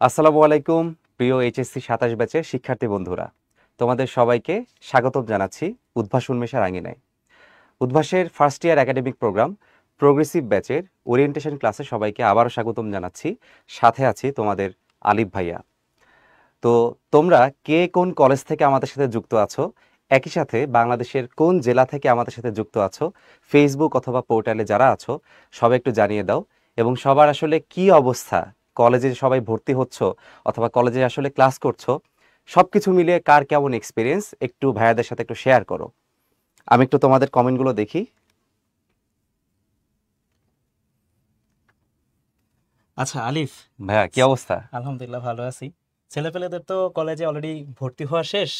আসসালামু আলাইকুম প্রিয় এইচএসসি ২৭ ব্যাচের শিক্ষার্থী বন্ধুরা, তোমাদের সবাইকে স্বাগতম জানাচ্ছি উদ্ভাস উন্মেষের আঙিনায়। উদ্ভাসের first year academic program progressive ব্যাচের ওরিয়েন্টেশন ক্লাসে সবাইকে আবারও স্বাগতম জানাচ্ছি। সাথে আছি তোমাদের আলিফ ভাইয়া। তো তোমরা কে কোন কলেজ থেকে আমাদের সাথে যুক্ত আছো, একই সাথে বাংলাদেশের কোন জেলা থেকে আমাদের সাথে যুক্ত আছো, ফেসবুক অথবা পোর্টালে যারা আছো সবাই একটু জানিয়ে দাও। এবং সবার আসলে কি অবস্থা, কলেজে সবাই ভর্তি হচ্ছ অথবা কলেজে আসলে ক্লাস করছো, সব কিছু মিলিয়ে কার কেমন এক্সপিরিয়েন্স একটু ভাইয়াদের সাথে একটু শেয়ার করো। আমি একটু তোমাদের কমেন্টগুলো দেখি। আচ্ছা আলিফ, ভাইয়া কি অবস্থা? আলহামদুলিল্লাহ ভালো আছি। ছেলেপেলেদের তো কলেজে অলরেডি ভর্তি হওয়া শেষ,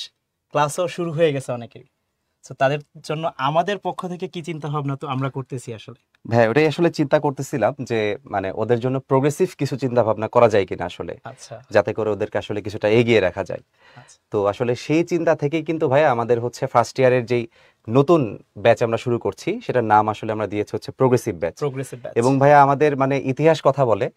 ক্লাসও শুরু হয়ে গেছে অনেকের। তো তাদের জন্য আমাদের পক্ষ থেকে কি চিন্তা ভাবনা তো আমরা করতেছি আসলে। ভাই ওটাই আসলে চিন্তা করতেছিলাম যে মানে ওদের জন্য প্রোগ্রেসিভ কিছু চিন্তা ভাবনা করা যায় কিনা আসলে, আচ্ছা যাতে করে ওদেরকে আসলে কিছুটা এগিয়ে রাখা যায়। আচ্ছা তো আসলে সেই চিন্তা থেকেই কিন্তু ভাই আমাদের হচ্ছে ফার্স্ট ইয়ারের যেই নতুন ব্যাচ আমরা শুরু করছি সেটার নাম আসলে আমরা দিয়েছি হচ্ছে প্রোগ্রেসিভ ব্যাচ। Progressive batch. এবং ভাইয়া আমাদের মানে ইতিহাস কথা বলে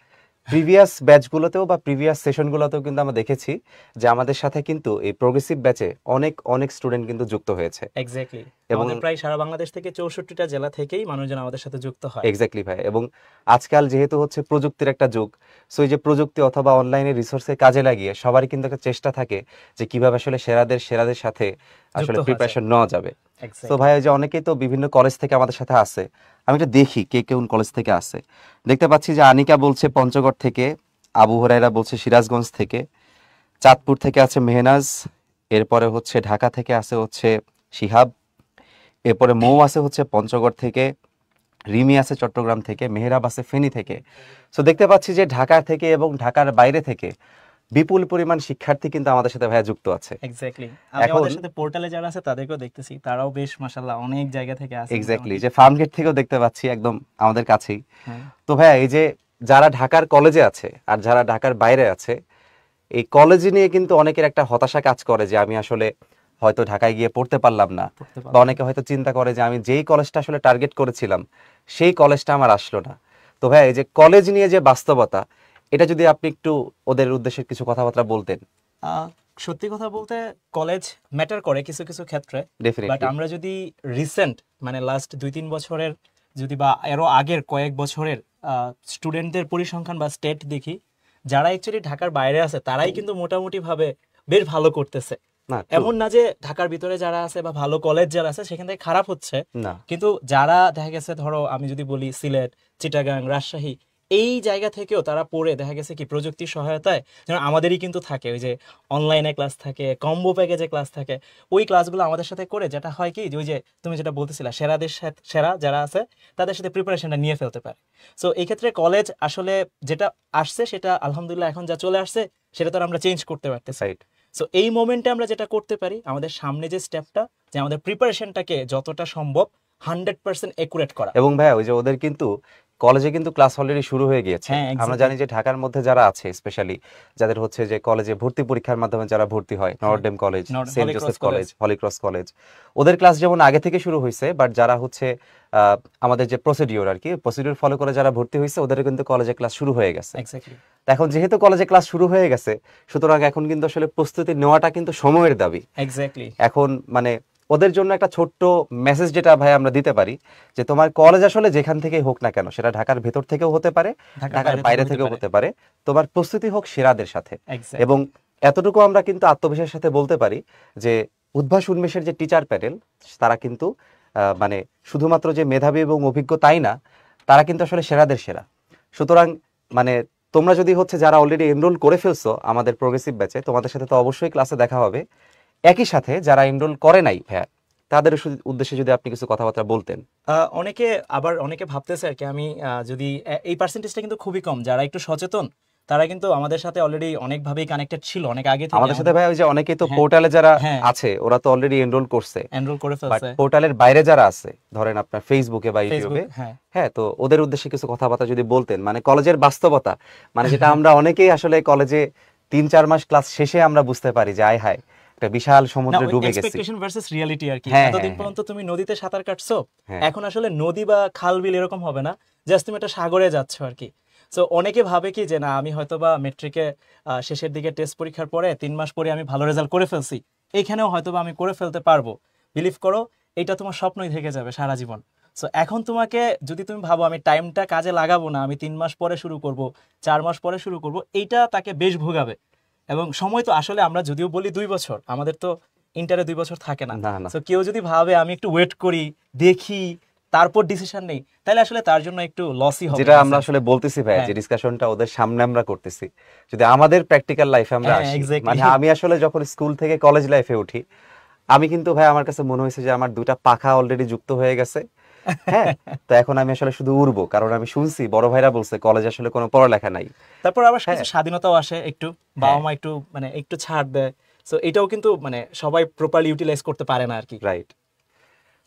প্রিভিয়াস ব্যাচগুলোতেও বা প্রিভিয়াস সেশনগুলোতেও কিন্তু আমরা দেখেছি যে আমাদের সাথে কিন্তু এই প্রোগ্রেসিভ ব্যাচে অনেক অনেক স্টুডেন্ট কিন্তু যুক্ত হয়েছে। এক্স্যাক্টলি, এবং আমাদের প্রায় সারা বাংলাদেশ থেকে 64টা জেলা থেকেই মানুষজন আমাদের সাথে যুক্ত হয়। এক্স্যাক্টলি ভাই। এবং আজকাল যেহেতু হচ্ছে প্রযুক্তির একটা যুগ, সো এই যে প্রযুক্তি অথবা অনলাইনে রিসোর্সে কাজে লাগিয়ে সবারই কিন্তু একটা চেষ্টা থাকে যে কিভাবে আসলে সেরাদের সাথে আসলে যুক্ত হওয়া যায়। প্রিপারেশন নেওয়া যাবে। তো এক্স্যাক্টলি। ভাই ওই যে অনেকেই তো বিভিন্ন কলেজ থেকে আমাদের সাথে আছে, আমি একটু দেখি কে কোন কলেজ থেকে আছে। দেখতে পাচ্ছি যে আনিকা বলছে পঞ্চগড় থেকে, আবু হুরায়রা বলছে সিরাজগঞ্জ থেকে, চাঁদপুর থেকে আছে মেহনাজ, এরপরে হচ্ছে ঢাকা থেকে আছে হচ্ছে শিহাব, এরপরে মৌ আছে হচ্ছে পঞ্চগড় থেকে, রিমি আছে চট্টগ্রাম থেকে, মেহরাব আছে ফেনী থেকে। সো দেখতে পাচ্ছি যে ঢাকা থেকে এবং ঢাকার বাইরে থেকে বিপুল পরিমাণ শিক্ষার্থী কিন্তু আমাদের সাথে ভাইয়া যুক্ত আছে। এক্স্যাক্টলি, আমি এখন আমাদের সাথে পোর্টালে যারা আছে তাদেরকেও দেখতেছি, তারাও বেশ মাশাআল্লাহ অনেক জায়গা থেকে আসে এক্স্যাক্টলি মোটামুটি। যে ফার্ম গেট থেকেও দেখতে পাচ্ছি একদম আমাদের কাছেই। হ্যাঁ তো ভাইয়া এই যে যারা ঢাকার কলেজে আছে আর যারা ঢাকার বাইরে আছে, এই কলেজ নিয়ে কিন্তু অনেকের একটা হতাশা কাজ করে যে আমি আসলে হয়তো ঢাকায় গিয়ে পড়তে পারলাম না, পড়তে বা পারবো। অনেকে হয়তো চিন্তা করে যে আমি যেই কলেজটা আসলে টার্গেট করেছিলাম সেই কলেজটা আমার আসলো না। তো ভাই এই যে কলেজ নিয়ে যে বাস্তবতা, এটা যদি আপনি একটু ওদের উদ্দেশ্যে কিছু কথাবার্তা বলতেন। আহ, সত্যি কথা বলতে কলেজ ম্যাটার করে কিছু কিছু ক্ষেত্রে, বাট ডেফিনেটলি আমরা যদি রিসেন্ট মানে লাস্ট 2-3 বছরের যদি বা এরও আগের কয়েক বছরের স্টুডেন্টদের পরিসংখ্যান বা স্টেট দেখি, যারা অ্যাকচুয়ালি ঢাকার বাইরে আছে তারাই কিন্তু মোটামুটি ভাবে বেশ ভালো করতেছে। না এমন না যে ঢাকার ভিতরে যারা আছে বা ভালো কলেজ যারা আছে সেখান থেকে খারাপ হচ্ছে, না কিন্তু যারা দেখা গেছে ধরো আমি যদি বলি সিলেট, চিটাগাং, রাজশাহী, এই জায়গা থেকেও তারা পড়ে দেখা গেছে কি প্রযুক্তির সহায়তায়, যেমন আমাদেরই কিন্তু থাকে ওই যে অনলাইনে ক্লাস থাকে, কম্বো প্যাকেজে ক্লাস থাকে, ওই ক্লাসগুলো আমাদের সাথে করে যেটা হয় কি যে ওই যে তুমি যেটা বলতেছিলা সেরাদের সাথে সেরা যারা আছে তাদের সাথে প্রিপারেশনটা নিয়ে ফেলতে পারে। সো এই ক্ষেত্রে কলেজ আসলে যেটা আসছে সেটা আলহামদুলিল্লাহ এখন যা চলে আসছে সেটা তো আর আমরা চেঞ্জ করতে পারতেছি। রাইট। সো এই মোমেন্টে আমরা যেটা করতে পারি, আমাদের সামনে যে স্টেপটা, যে আমাদের প্রিপারেশনটাকে যতটা সম্ভব 100% একুরেট করা। এবং ভাইয়া ওই যে ওদের কিন্তু কলেজে কিন্তু ক্লাস অলরেডি শুরু হয়ে গিয়েছে। হ্যাঁ আমরা এক্স্যাক্টলি। জানি যে ঢাকার মধ্যে যারা আছে স্পেশালি যাদের হচ্ছে যে কলেজে ভর্তি পরীক্ষার মাধ্যমে যারা ভর্তি হয়, Notre Dame college, Saint Holy Cross Joseph college. College, Holy Cross college, ওদের ক্লাস যেমন আগে থেকে শুরু হয়েছে, বাট যারা হচ্ছে আমাদের যে প্রসিডিওর আর কি প্রসিডিওর ফলো করে যারা ভর্তি হয়েছে ওদের কিন্তু কলেজে ক্লাস শুরু হয়ে গেছে। এক্স্যাক্টলি। তো এখন যেহেতু কলেজে ক্লাস শুরু হয়ে গেছে, সুতরাং এখন কিন্তু আসলে প্রস্তুতি নেওয়াটা কিন্তু সময়ের দাবি। এক্স্যাক্টলি। এখন মানে ওদের জন্য একটা ছোট্ট মেসেজ যেটা ভাই আমরা দিতে পারি যে তোমার কলেজ আসলে যেখান থেকেই হোক না কেন, সেটা ঢাকার ভেতর থেকেও হতে পারে, ঢাকার বাইরে থেকেও হতে পারে, তোমার প্রস্তুতি হোক সেরাদের সাথে। এক্স্যাক্টলি। এবং এতটুকু আমরা কিন্তু আত্মবিশ্বাসের সাথে বলতে পারি যে উদ্ভাস উন্মেষের যে টিচার প্যানেল, তারা কিন্তু মানে শুধুমাত্র যে মেধাবী এবং অভিজ্ঞ তাই না, তারা কিন্তু আসলে সেরাদের সেরা। সুতরাং মানে তোমরা যদি হচ্ছে যারা অলরেডি এনরোল করে ফেলছো আমাদের প্রোগ্রেসিভ ব্যাচে, তোমাদের সাথে তো অবশ্যই ক্লাসে দেখা হবে। একই সাথে যারা এনরোল করে নাই ভাইয়া, তাদের উদ্দেশ্যে যদি আপনি কিছু কথাবার্তা বলতেন। অনেকে আবার অনেকে ভাবতেছে আর কি, আমি যদি এই পার্সেন্টেজটা কিন্তু খুবই কম, যারা একটু সচেতন তারা কিন্তু আমাদের সাথে অলরেডি অনেকভাবে কানেক্টেড ছিল অনেক আগে থেকে। আমাদের সাথে ভাই ওই যে অনেকেই তো হ্যাঁ, পোর্টালে যারা হ্যাঁ। আছে ওরা তো অলরেডি এনরোল করছে, এনরোল করে বাট ফেলছে পোর্টালের বাইরে যারা আছে ধরেন আপনার ফেসবুকে বা ফেসবুক। ইউটিউবে, হ্যাঁ হ্যাঁ, তো ওদের উদ্দেশ্যে কিছু কথাবার্তা যদি বলতেন, মানে কলেজের বাস্তবতা, মানে যেটা আমরা অনেকেই আসলে কলেজে 3-4 মাস ক্লাস শেষে আমরা বুঝতে পারি যে আয় হায় একটা বিশাল না, সমুদ্রে ওই ডুবে গেছি। এক্সপেকটেশন ভার্সেস রিয়ালিটি আর কি। হ্যাঁ, এতদিন হ্যাঁ, পর্যন্ত তুমি নদীতে সাঁতার কাটছো, হ্যাঁ। এখন আসলে নদী বা খাল বিল এরকম হবে না, জাস্ট তুমি একটা সাগরে যাচ্ছ আর কি। সো অনেকে ভাবে কি যে না আমি হয়তো বা মেট্রিকে শেষের দিকে টেস্ট পরীক্ষার পরে 3 মাস পরে আমি ভালো রেজাল্ট করে ফেলছি, এইখানেও হয়তো বা আমি করে ফেলতে পারবো। বিলিভ করো, এটা তোমার স্বপ্নই থেকে যাবে সারা জীবন। সো এখন তোমাকে যদি তুমি ভাবো আমি টাইমটা কাজে লাগাবো না, আমি 3 মাস পরে শুরু করব, 4 মাস পরে শুরু করব, এইটা তাকে বেশ ভোগাবে। এবং সময় তো আসলে আমরা যদিও বলি 2 বছর, আমাদের তো ইন্টারে 2 বছর থাকে না। না না সো কেউ যদি ভাবে আমি একটু ওয়েট করি, দেখি, তারপর ডিসিশন নেই, তাহলে আসলে তার জন্য একটু লসই হবে। যেটা আমরা আসলে বলতেছি ভাই, হ্যাঁ। যে ডিসকাশনটা ওদের সামনে আমরা করতেছি, যদি আমাদের প্র্যাকটিক্যাল লাইফে আমরা হ্যাঁ, আসি, exactly. মানে আমি আসলে যখন স্কুল থেকে কলেজ লাইফে উঠি, আমি কিন্তু ভাই আমার কাছে মনে হয়েছে যে আমার দুইটা পাখা অলরেডি যুক্ত হয়ে গেছে। হ্যাঁ, তো এখন আমি আসলে শুধু উড়বো, কারণ আমি শুনছি বড় ভাইরা বলছে কলেজে আসলে কোনো পড়ালেখা নাই। তারপর আবার হ্যাঁ। কিছু স্বাধীনতাও আসে, একটু বাবা মা একটু মানে একটু ছাড় দেয়। সো এটাও কিন্তু মানে সবাই প্রপারলি ইউটিলাইজ করতে পারে না আর কি। রাইট।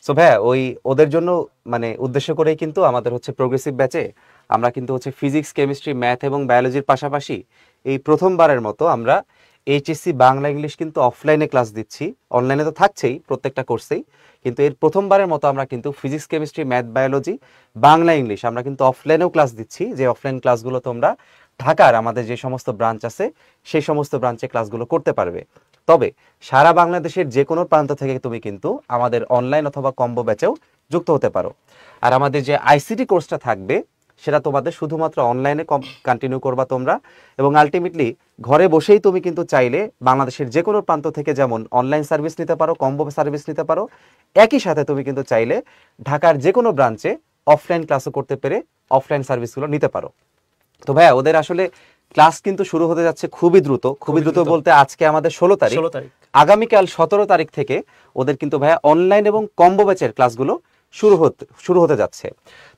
সো ভাইয়া ওই ওদের জন্য মানে উদ্দেশ্য করেই কিন্তু আমাদের হচ্ছে প্রোগ্রেসিভ ব্যাচে আমরা কিন্তু হচ্ছে ফিজিক্স, কেমিস্ট্রি, ম্যাথ এবং বায়োলজির পাশাপাশি এই প্রথমবারের মতো আমরা এইচএসসি বাংলা ইংলিশ কিন্তু অফলাইনে ক্লাস দিচ্ছি। অনলাইনে তো থাকছেই প্রত্যেকটা কোর্সেই, কিন্তু এর প্রথমবারের মতো আমরা কিন্তু physics, chemistry, math, biology, Bangla English আমরা কিন্তু অফলাইনেও ক্লাস দিচ্ছি। যে অফলাইন ক্লাসগুলো তোমরা ঢাকার আমাদের যে সমস্ত ব্রাঞ্চ আছে সেই সমস্ত ব্রাঞ্চে ক্লাসগুলো করতে পারবে। তবে সারা বাংলাদেশের যে কোনো প্রান্ত থেকে তুমি কিন্তু আমাদের অনলাইন অথবা কম্বো ব্যাচেও যুক্ত হতে পারো। আর আমাদের যে আইসিটি কোর্সটা থাকবে সেটা তোমাদের শুধুমাত্র অনলাইনে কন্টিনিউ করবা তোমরা, এবং আলটিমেটলি ঘরে বসেই তুমি কিন্তু চাইলে বাংলাদেশের যে কোনো প্রান্ত থেকে যেমন অনলাইন সার্ভিস নিতে পারো, কম্বো সার্ভিস নিতে পারো, একই সাথে তুমি কিন্তু চাইলে ঢাকার যে কোনো ব্রাঞ্চে অফলাইন ক্লাসও করতে পেরে অফলাইন সার্ভিসগুলো নিতে পারো। তো ভাইয়া ওদের আসলে ক্লাস কিন্তু শুরু হতে যাচ্ছে খুবই দ্রুত। খুবই দ্রুত বলতে আজকে আমাদের 16 তারিখ, 16 তারিখ, আগামীকাল 17 তারিখ থেকে ওদের কিন্তু ভাইয়া অনলাইন এবং কম্বো ব্যাচের ক্লাসগুলো শুরু হতে যাচ্ছে।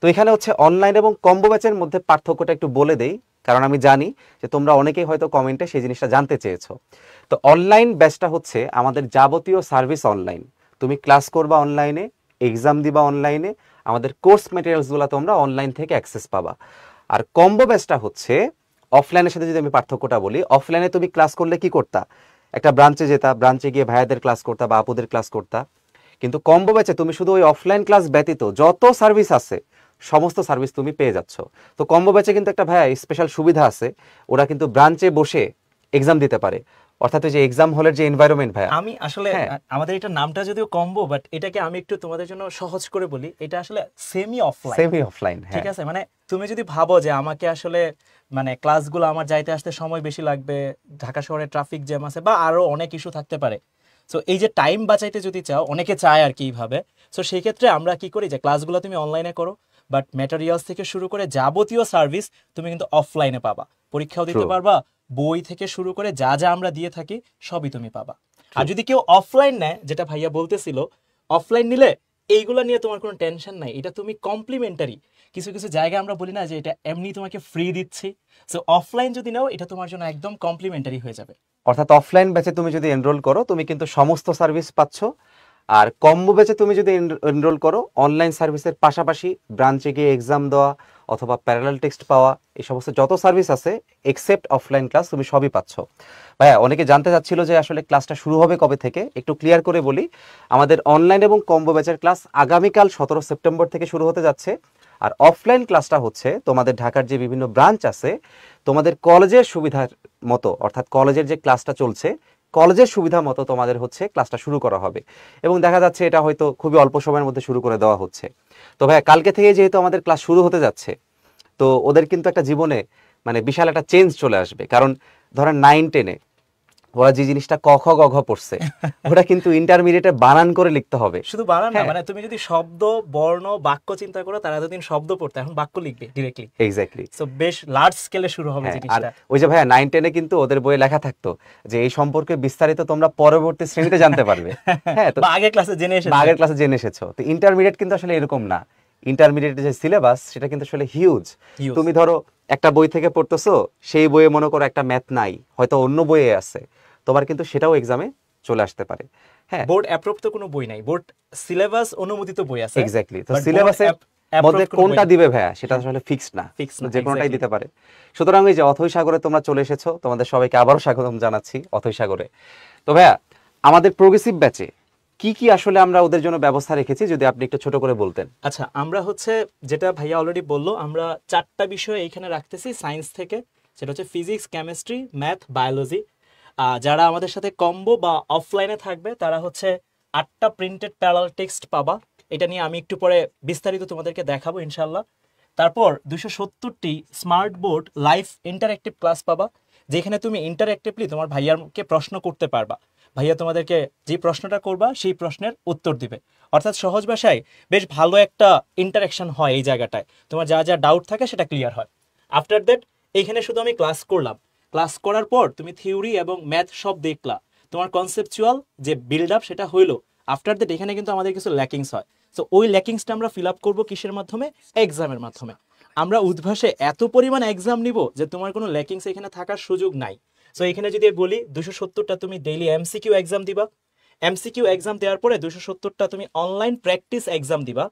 তো এখানে হচ্ছে অনলাইন এবং কম্বো ব্যাচের মধ্যে পার্থক্যটা একটু বলে দেই, কারণ আমি জানি যে তোমরা অনেকেই হয়তো কমেন্টে সেই জিনিসটা জানতে চেয়েছো। তো অনলাইন ব্যাচটা হচ্ছে আমাদের যাবতীয় সার্ভিস অনলাইন, তুমি ক্লাস করবা অনলাইনে, এক্সাম দিবা অনলাইনে, আমাদের কোর্স ম্যাটেরিয়ালসগুলো তোমরা অনলাইন থেকে অ্যাক্সেস পাবা। আর কম্বো ব্যাচটা হচ্ছে অফলাইনের সাথে যদি আমি পার্থক্যটা বলি, অফলাইনে তুমি ক্লাস করলে কি করতা, একটা ব্রাঞ্চে যেতা, ব্রাঞ্চে গিয়ে ভাইয়াদের ক্লাস করতা বা আপুদের ক্লাস করতা। কিন্তু কম্বো ব্যাচে তুমি শুধু ওই অফলাইন ক্লাস ব্যতীত যত সার্ভিস আছে সমস্ত সার্ভিস তুমি পেয়ে যাচ্ছ। তো কম্বো ব্যাচে কিন্তু একটা ভাইয়া স্পেশাল সুবিধা আছে, ওরা কিন্তু ব্রাঞ্চে বসে এক্সাম দিতে পারে, অর্থাৎ ওই যে এক্সাম হলের যে এনভায়রনমেন্ট ভাইয়া। আমি আসলে হ্যাঁ। আমাদের এটা নামটা যদিও কম্বো, বাট এটাকে আমি একটু তোমাদের জন্য সহজ করে বলি, এটা আসলে সেমি অফলাইন। সেমি অফলাইন, ঠিক হ্যাঁ। আছে, মানে তুমি যদি ভাবো যে আমাকে আসলে মানে ক্লাসগুলো আমার যাইতে আসতে সময় বেশি লাগবে, ঢাকা শহরে ট্রাফিক জ্যাম আছে বা আরো অনেক ইস্যু থাকতে পারে, সো এই যে টাইম বাঁচাইতে যদি চাও, অনেকে চায় আর কি এইভাবে, সো সেই ক্ষেত্রে আমরা কি করি যে ক্লাসগুলো তুমি অনলাইনে করো, বাট ম্যাটেরিয়ালস থেকে শুরু করে যাবতীয় সার্ভিস তুমি কিন্তু অফলাইনে পাবা। পরীক্ষাও দিতে True. পারবা, বই থেকে শুরু করে যা যা আমরা দিয়ে থাকি সবই তুমি পাবা। আর যদি কেউ অফলাইন নেয়, যেটা ভাইয়া বলতেছিল, অফলাইন নিলে এইগুলা নিয়ে তোমার কোনো টেনশন নাই, এটা তুমি কমপ্লিমেন্টারি। কিছু কিছু জায়গায় আমরা বলি না যে এটা এমনি তোমাকে ফ্রি দিচ্ছি, সো অফলাইন যদি নাও এটা তোমার জন্য একদম কমপ্লিমেন্টারি হয়ে যাবে। অর্থাৎ অফলাইন ব্যাচে তুমি যদি এনরোল করো তুমি কিন্তু সমস্ত সার্ভিস পাচ্ছ, আর কম্বো ব্যাচে তুমি যদি এনরোল করো অনলাইন সার্ভিসের পাশাপাশি ব্রাঞ্চে গিয়ে এক্সাম দেওয়া অথবা প্যারালাল টেক্সট পাওয়া, এই সমস্ত যত সার্ভিস আছে এক্সেপ্ট অফলাইন ক্লাস তুমি সবই পাচ্ছ। ভাইয়া অনেকে জানতে চাচ্ছিল যে আসলে ক্লাসটা শুরু হবে কবে থেকে, একটু ক্লিয়ার করে বলি। আমাদের অনলাইন এবং কম্বো ব্যাচের ক্লাস আগামীকাল 17 সেপ্টেম্বর থেকে শুরু হতে যাচ্ছে। আর অফলাইন ক্লাসটা হচ্ছে তোমাদের ঢাকার যে বিভিন্ন ব্রাঞ্চ আছে তোমাদের কলেজের সুবিধার মতো, অর্থাৎ কলেজের যে ক্লাসটা চলছে কলেজের সুবিধা মতো তোমাদের হচ্ছে ক্লাসটা শুরু করা হবে, এবং দেখা যাচ্ছে এটা হয়তো খুবই অল্প সময়ের মধ্যে শুরু করে দেওয়া হচ্ছে। তো ভাইয়া কালকে থেকে যেহেতু আমাদের ক্লাস শুরু হতে যাচ্ছে, তো ওদের কিন্তু একটা জীবনে মানে বিশাল একটা চেঞ্জ চলে আসবে। কারণ ধরেন 9-10-এ ওরা যে জিনিসটা ক খ গ ঘ পড়ছে ওটা কিন্তু ইন্টারমিডিয়েটে বানান করে লিখতে হবে। শুধু বানান না, হ্যাঁ। মানে তুমি যদি শব্দ, বর্ণ, বাক্য চিন্তা করো, তারা এতদিন শব্দ পড়তে, এখন বাক্য লিখবে ডিরেক্টলি। এক্স্যাক্টলি। সো বেশ লার্জ স্কেলে শুরু হবে হ্যাঁ, আর জিনিসটা। ওই যে ভাইয়া 9-10-এ কিন্তু ওদের বইয়ে লেখা থাকতো যে এই সম্পর্কে বিস্তারিত তোমরা পরবর্তী শ্রেণীতে জানতে পারবে। হ্যাঁ, তো বা আগের ক্লাসে জেনে এসেছো। বা আগের ক্লাসে জেনে এসেছো। তো ইন্টারমিডিয়েট কিন্তু আসলে এরকম না, ইন্টারমিডিয়েটের যে সিলেবাস সেটা কিন্তু আসলে হিউজ। Huge. তুমি ধরো একটা বই থেকে পড়তেছো, সেই বইয়ে মনে করো একটা ম্যাথ নাই, হয়তো অন্য বইয়ে আছে, তোমার কিন্তু সেটাও এক্সামে চলে আসতে পারে। হ্যাঁ, বোর্ড অ্যাপ্রুভ তো কোনো বই নাই, বোর্ড সিলেবাস অনুমোদিত বই আছে। এক্স্যাক্টলি। তো But সিলেবাসের board মধ্যে approved কোনো কোনটা বই দিবে ভাইয়া সেটা আসলে ফিক্সড না, Fixed না, যে কোনোটাই exactly. দিতে পারে। সুতরাং এই যে অথৈ সাগরে তোমরা চলে এসেছো, তোমাদের সবাইকে আবারও স্বাগতম জানাচ্ছি অথৈ সাগরে। তো ভাইয়া আমাদের প্রোগ্রেসিভ ব্যাচে কি কি আসলে আমরা ওদের জন্য ব্যবস্থা রেখেছি যদি আপনি একটু ছোট করে বলতেন। আচ্ছা, আমরা হচ্ছে যেটা ভাইয়া অলরেডি বললো, আমরা 4টা বিষয় এইখানে রাখতেছি সায়েন্স থেকে, সেটা হচ্ছে ফিজিক্স, কেমিস্ট্রি, ম্যাথ, বায়োলজি। যারা আমাদের সাথে কম্বো বা অফলাইনে থাকবে তারা হচ্ছে 8টা প্রিন্টেড প্যারালাল টেক্সট পাবা। এটা নিয়ে আমি একটু পরে বিস্তারিত তোমাদেরকে দেখাবো ইনশাল্লাহ। তারপর 270টি smart board live interactive class পাবা, যেখানে তুমি ইন্টারঅ্যাক্টিভলি তোমার ভাইয়াকে প্রশ্ন করতে পারবা। ভাইয়া তোমাদেরকে যে প্রশ্নটা করবা সেই প্রশ্নের উত্তর দিবে। অর্থাৎ সহজ ভাষায় বেশ ভালো একটা ইন্টারাকশন হয় এই জায়গাটায়, তোমার যা যা ডাউট থাকে সেটা ক্লিয়ার হয়। আফটার দ্যাট এইখানে শুধু আমি ক্লাস করলাম, ক্লাস করার পর তুমি থিওরি এবং ম্যাথ সব দেখলা, তোমার কনসেপচুয়াল যে বিল্ড আপ সেটা হইলো। আফটার দ্যাট এখানে কিন্তু আমাদের কিছু ল্যাকিংস হয়। সো ওই ল্যাকিংসটা আমরা ফিল আপ করবো কিসের মাধ্যমে? এক্সামের মাধ্যমে। আমরা উদ্ভাসে এত পরিমাণ এক্সাম নিব যে তোমার কোনো ল্যাকিংস এখানে থাকার সুযোগ নাই। সো এখানে যদি বলি 270টা তুমি ডেইলি এমসিকিউ এক্সাম দিবা, এমসিকিউ এক্সাম দেওয়ার পরে 270টা তুমি অনলাইন প্র্যাকটিস এক্সাম দিবা।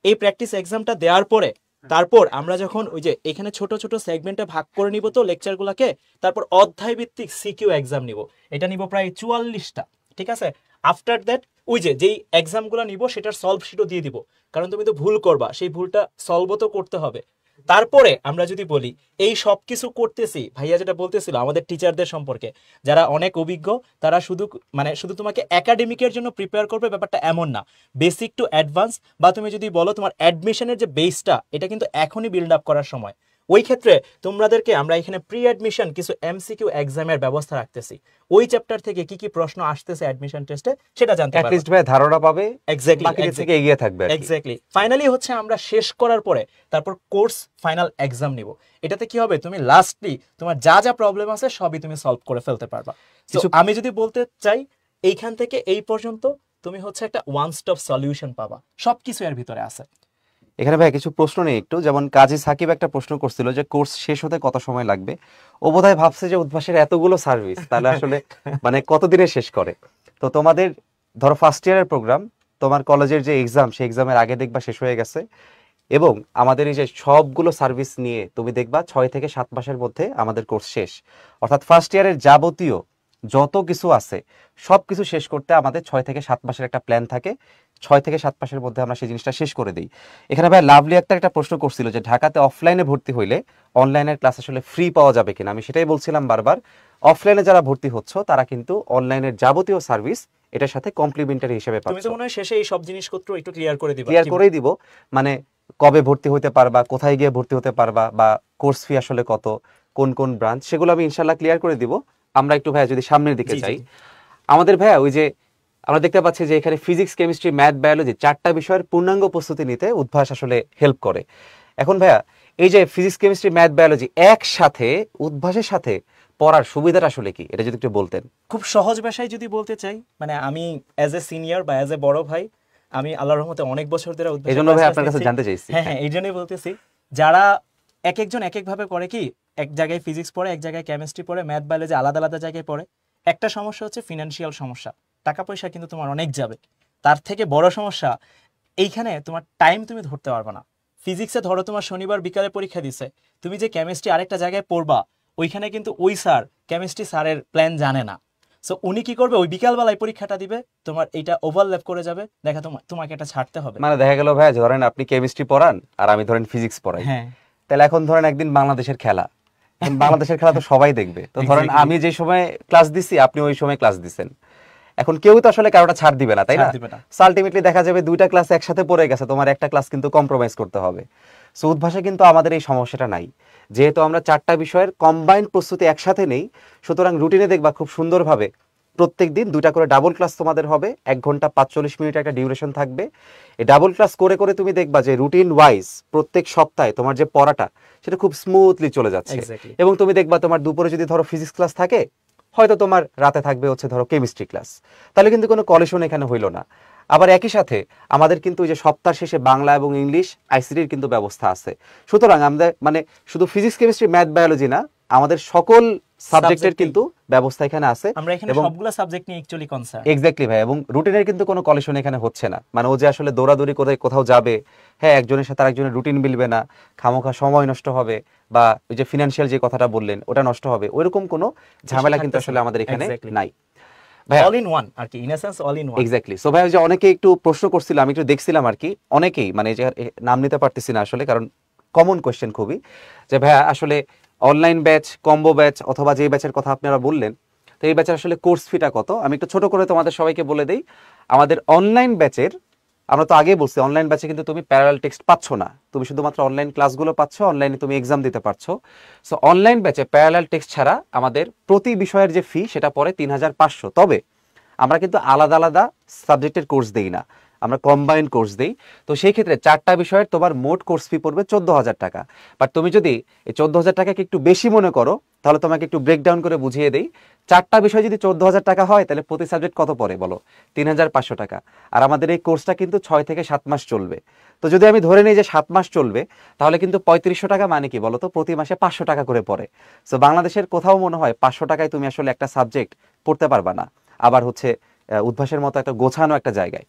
এই প্র্যাকটিস এক্সামটা দেওয়ার পরে তারপর আমরা যখন ওই যে এখানে ছোট ছোট সেগমেন্টে ভাগ করে নিব তো লেকচারগুলোকে, তারপর অধ্যায় ভিত্তিক সিকিউ এক্সাম নিব, এটা নিব প্রায় 44টা। ঠিক আছে? আফটার দ্যাট ওই যে যেই এক্সামগুলো নিব সেটার সলভ শিটও দিয়ে দিব, কারণ তুমি তো ভুল করবা, সেই ভুলটা সলভও তো করতে হবে। তারপরে আমরা যদি বলি এই সব কিছু করতেছি, ভাইয়া যেটা বলতেছিল আমাদের টিচারদের সম্পর্কে, যারা অনেক অভিজ্ঞ, তারা শুধু শুধু তোমাকে একাডেমিকের জন্য প্রিপেয়ার করবে ব্যাপারটা এমন না। বেসিক টু অ্যাডভান্স, বা তুমি যদি বলো তোমার অ্যাডমিশনের যে বেসটা, এটা কিন্তু এখনই বিল্ড আপ করার সময়। ওই ক্ষেত্রে তোমাদেরকে আমরা এখানে প্রি অ্যাডমিশন কিছু এমসিকিউ এক্সামের ব্যবস্থা রাখতেছি। ওই চ্যাপ্টার থেকে কি কি প্রশ্ন আসতেছে অ্যাডমিশন টেস্টে সেটা জানতে অ্যাট পারবে, লিস্ট ভাই ধারণা পাবে, এক্স্যাক্টলি বাকিদের থেকে এগিয়ে থাকবে আর কি। এক্স্যাক্টলি। ফাইনালি হচ্ছে আমরা শেষ করার পরে তারপর কোর্স ফাইনাল এক্সাম নিব। এটাতে কি হবে, তুমি লাস্টলি তোমার যা যা প্রবলেম আছে সবই তুমি সলভ করে ফেলতে পারবা। কিছু আমি যদি বলতে চাই, এইখান থেকে এই পর্যন্ত তুমি হচ্ছে একটা ওয়ান স্টপ সলিউশন পাবা, সবকিছু এর ভিতরে আছে। এখানে ভাই কিছু প্রশ্ন নেই একটু, যেমন কাজী সাকিব একটা প্রশ্ন করছিল যে কোর্স শেষ হতে কত সময় লাগবে। ও বোধহয় ভাবছে যে উদ্ভাসের এতগুলো সার্ভিস তাহলে আসলে মানে কতদিনে শেষ করে। তো তোমাদের ধরো ফার্স্ট ইয়ারের প্রোগ্রাম, তোমার কলেজের যে এক্সাম সেই এক্সামের আগে দেখবা শেষ হয়ে গেছে, এবং আমাদের এই যে সবগুলো সার্ভিস নিয়ে তুমি দেখবা 6 থেকে 7 মাসের মধ্যে আমাদের কোর্স শেষ। অর্থাৎ ফার্স্ট ইয়ারের যাবতীয় যত কিছু আছে সব কিছু শেষ করতে আমাদের 6 থেকে 7 মাসের একটা প্ল্যান থাকে। 6 থেকে 7 মাসের মধ্যে আমরা সেই জিনিসটা শেষ করে দিই। এখানে ভাই লাভলি একটা প্রশ্ন করছিল যে ঢাকাতে অফলাইনে ভর্তি হইলে অনলাইনের ক্লাস আসলে ফ্রি পাওয়া যাবে কিনা। আমি সেটাই বলছিলাম বারবার, অফলাইনে যারা ভর্তি হচ্ছ তারা কিন্তু অনলাইনের যাবতীয় সার্ভিস এটার সাথে কমপ্লিমেন্টারি হিসেবে তুমি তো পাচ্ছ। মনে হয় শেষে এই সব জিনিসপত্র একটু ক্লিয়ার করে দিবা। ক্লিয়ার করেই দিব, মানে কবে ভর্তি হতে পারবা, কোথায় গিয়ে ভর্তি হতে পারবা, বা কোর্স ফি আসলে কত, কোন কোন ব্রাঞ্চ, সেগুলো আমি ইনশাল্লাহ ক্লিয়ার করে দিব। আমরা একটু ভাইয়া যদি সামনের দিকে জি, জি। যাই, আমাদের ভাইয়া ওই যে আমরা দেখতে পাচ্ছি যে এখানে ফিজিক্স, কেমিস্ট্রি, ম্যাথ, বায়োলজি 4টা বিষয়ের পূর্ণাঙ্গ প্রস্তুতি নিতে উদ্ভাস আসলে হেল্প করে। এখন ভাইয়া এই যে ফিজিক্স, কেমিস্ট্রি, ম্যাথ, বায়োলজি একসাথে উদ্ভাসের সাথে পড়ার সুবিধাটা আসলে কি, এটা যদি একটু বলতেন। খুব সহজ ভাষায় যদি বলতে চাই, মানে আমি অ্যাজ এ সিনিয়র বা অ্যাজ এ বড় ভাই, আমি আল্লাহর রহমতে অনেক বছর ধরে উদ্ভাসের এই জন্য ভাই ক্লাস আপনার কাছে নিচ্ছি। জানতে চাইছি। হ্যাঁ হ্যাঁ, এই জন্যই বলতেছি, যারা এক একজন এক একভাবে পড়ে, কি এক জায়গায় ফিজিক্স পড়ে, এক জায়গায় কেমিস্ট্রি পড়ে, ম্যাথ বায়োলজি আলাদা আলাদা জায়গায় পড়ে। একটা সমস্যা হচ্ছে ফিনান্সিয়াল সমস্যা, টাকা পয়সা কিন্তু তোমার অনেক যাবে। তার থেকে বড় সমস্যা এইখানে তোমার টাইম তুমি ধরতে পারবে না। ফিজিক্সে ধরো তোমার শনিবার বিকালে পরীক্ষা দিছে, তুমি যে কেমিস্ট্রি আরেকটা জায়গায় পড়বা, ওইখানে কিন্তু ওই স্যার কেমিস্ট্রি স্যারের প্ল্যান জানে না। সো উনি কি করবে, ওই বিকালবেলায় পরীক্ষাটা দিবে, তোমার এইটা ওভারল্যাপ করে যাবে, দেখা তোমাকে এটা ছাড়তে হবে। মানে দেখা গেল ভাই ধরেন আপনি কেমিস্ট্রি পড়ান আর আমি ধরেন ফিজিক্স পড়াই, হ্যাঁ, তাহলে এখন ধরেন একদিন বাংলাদেশের খেলা, এখন বাংলাদেশের খেলা তো সবাই দেখবে, তো ধরেন Exactly. আমি যে সময় ক্লাস দিছি আপনি ওই সময় ক্লাস দিছেন, এখন কেউ তো আসলে কারোটা ছাড় দিবে না, তাই না? ছাড় দিবে না। আলটিমেটলি দেখা যাবে দুইটা ক্লাস একসাথে পড়ে গেছে, তোমার একটা ক্লাস কিন্তু কম্প্রোমাইজ করতে হবে। সো উদ্ভাসে কিন্তু আমাদের এই সমস্যাটা নাই, যেহেতু আমরা 4টা বিষয়ের কম্বাইন্ড প্রস্তুতি একসাথে নেই, সুতরাং রুটিনে দেখবা খুব সুন্দরভাবে প্রত্যেক দিন 2টা করে ডাবল ক্লাস তোমাদের হবে, 1 ঘন্টা 45 মিনিট একটা ডিউরেশন থাকবে। এই ডাবল ক্লাস করে করে তুমি দেখবা যে রুটিন ওয়াইজ প্রত্যেক সপ্তাহে তোমার যে পড়াটা সেটা খুব স্মুথলি চলে যাচ্ছে। Exactly. এবং তুমি দেখবা তোমার দুপুরে যদি ধরো ফিজিক্স ক্লাস থাকে, হয়তো তোমার রাতে থাকবে হচ্ছে ধরো কেমিস্ট্রি ক্লাস, তাহলে কিন্তু কোনো কলিশন এখানে হইলো না। আবার একই সাথে আমাদের কিন্তু ওই যে সপ্তাহ শেষে বাংলা এবং ইংলিশ আইসিটির কিন্তু ব্যবস্থা আছে। সুতরাং আমাদের মানে শুধু ফিজিক্স, কেমিস্ট্রি, ম্যাথ, বায়োলজি না, আমাদের সকল সাবজেক্টের কিন্তু ব্যবস্থা এখানে আছে। আমরা এখানে এবং সবগুলা সাবজেক্ট নিয়ে অ্যাকচুয়ালি কনসার্ন। এক্স্যাক্টলি ভাই, এবং রুটিনের কিন্তু কোনো কলিশন এখানে হচ্ছে না, মানে ও যে আসলে দৌড়াদৌড়ি করে কোথাও যাবে, হ্যাঁ একজনের সাথে আরেকজনের রুটিন মিলবে না, খামোখা সময় নষ্ট হবে, বা ওই যে ফিনান্সিয়াল যে কথাটা বললেন ওটা নষ্ট হবে, ওইরকম কোনো ঝামেলা কিন্তু আসলে আমাদের এখানে Exactly. নাই। ভাইয়া অল ইন ওয়ান আর কি, in a sense all in one. Exactly. So ভাই ওই যে অনেকে একটু প্রশ্ন করছিল, আমি একটু দেখছিলাম আর কি, অনেকেই মানে যে নাম নিতে পারতেছি না আসলে, কারণ কমন কোয়েশ্চেন খুবই, যে ভাইয়া আসলে অনলাইন ব্যাচ, কম্বো ব্যাচ অথবা যে ব্যাচের কথা আপনারা বললেন, তো এই ব্যাচের আসলে কোর্স ফিটা কত? আমি একটু ছোট করে তোমাদের সবাইকে বলে দেই। আমাদের অনলাইন ব্যাচের, আমরা তো আগেই বলছি অনলাইন ব্যাচে কিন্তু তুমি প্যারালাল টেক্সট পাচ্ছ না, তুমি শুধুমাত্র অনলাইন ক্লাসগুলো পাচ্ছ, অনলাইনে তুমি এক্সাম দিতে পারছো। সো অনলাইন ব্যাচে প্যারালাল টেক্সট ছাড়া আমাদের প্রতি বিষয়ের যে ফি সেটা পড়ে ৩৫০০। তবে আমরা কিন্তু আলাদা আলাদা সাবজেক্টের কোর্স দেই না, আমরা কম্বাইন কোর্স দেই। তো সেই ক্ষেত্রে 4টা বিষয়ের তোমার মোট কোর্স ফি পড়বে ১৪,০০০ টাকা। বাট তুমি যদি এই ১৪,০০০ টাকাকে একটু বেশি মনে করো, তাহলে তোমাকে একটু ব্রেকডাউন করে বুঝিয়ে দেই। 4টা বিষয় যদি ১৪,০০০ টাকা হয়, তাহলে প্রতি সাবজেক্ট কত পড়ে বলো? ৩,৫০০ টাকা। আর আমাদের এই কোর্সটা কিন্তু ৬ থেকে 7 মাস চলবে। তো যদি আমি ধরে নিই যে 7 মাস চলবে, তাহলে কিন্তু ৩৫০০ টাকা মানে কি বলো তো? প্রতি মাসে ৫০০ টাকা করে পড়ে। সো বাংলাদেশের কোথাও মনে হয় ৫০০ টাকায় তুমি আসলে একটা সাবজেক্ট পড়তে পারবা না, আবার হচ্ছে উদ্ভাসের মতো একটা গোছানো একটা জায়গায়।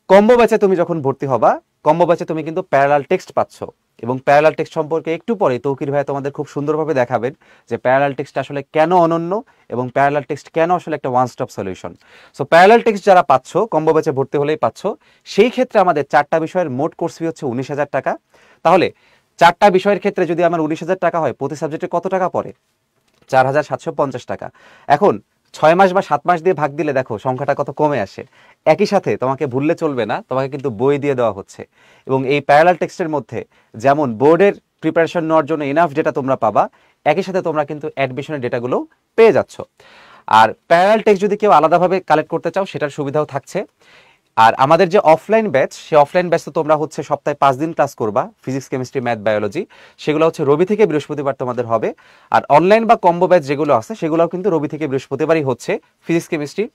কম্বো ব্যাচে তুমি যখন ভর্তি হবা, কম্বো ব্যাচে তুমি কিন্তু প্যারালাল টেক্সট পাচ্ছ, এবং প্যারালাল টেক্সট সম্পর্কে একটু পরে তৌকির ভাই তোমাদের খুব সুন্দরভাবে দেখাবেন যে প্যারালাল টেক্সট আসলে কেন অনন্য এবং প্যারালাল টেক্সট কেন আসলে একটা one stop solution. So parallel text যারা পাচ্ছ, কম্বো ব্যাচে ভর্তি হলেই পাচ্ছ। সেই ক্ষেত্রে আমাদের 4টা বিষয়ের মোট কোর্স ফি হচ্ছে ১৯,০০০ টাকা। তাহলে 4টা বিষয়ের ক্ষেত্রে যদি আমার ১৯,০০০ টাকা হয়, প্রতি সাবজেক্টে কত টাকা পড়ে? ৪,৭৫০ টাকা। এখন 6 মাস বা 7 মাস দিয়ে ভাগ দিলে দেখো সংখ্যাটা কত কমে আসে। একই সাথে তোমাকে ভুললে চলবে না, তোমাকে কিন্তু বই দিয়ে দেওয়া হচ্ছে, এবং এই প্যারালাল টেক্সটের মধ্যে যেমন বোর্ডের প্রিপারেশন নেওয়ার জন্য ইনাফ ডেটা তোমরা পাবা, একই সাথে তোমরা কিন্তু অ্যাডমিশনের ডেটাগুলো পেয়ে যাচ্ছ। আর প্যারালাল টেক্সট যদি কেউ আলাদাভাবে কালেক্ট করতে চাও, সেটার সুবিধাও থাকছে। আর আমাদের যে অফলাইন ব্যাচ, সেই অফলাইন ব্যাচ তো তোমরা হচ্ছে সপ্তাহে 5 দিন ক্লাস করবা, ফিজিক্স, কেমিস্ট্রি, ম্যাথ, বায়োলজি। সেগুলো হচ্ছে রবি থেকে বৃহস্পতিবার তোমাদের হবে। আর অনলাইন বা কম্বো ব্যাচ যেগুলো আছে, সেগুলোও কিন্তু রবি থেকে বৃহস্পতিবারই হচ্ছে, ফিজিক্স, কেমিস্ট্রি,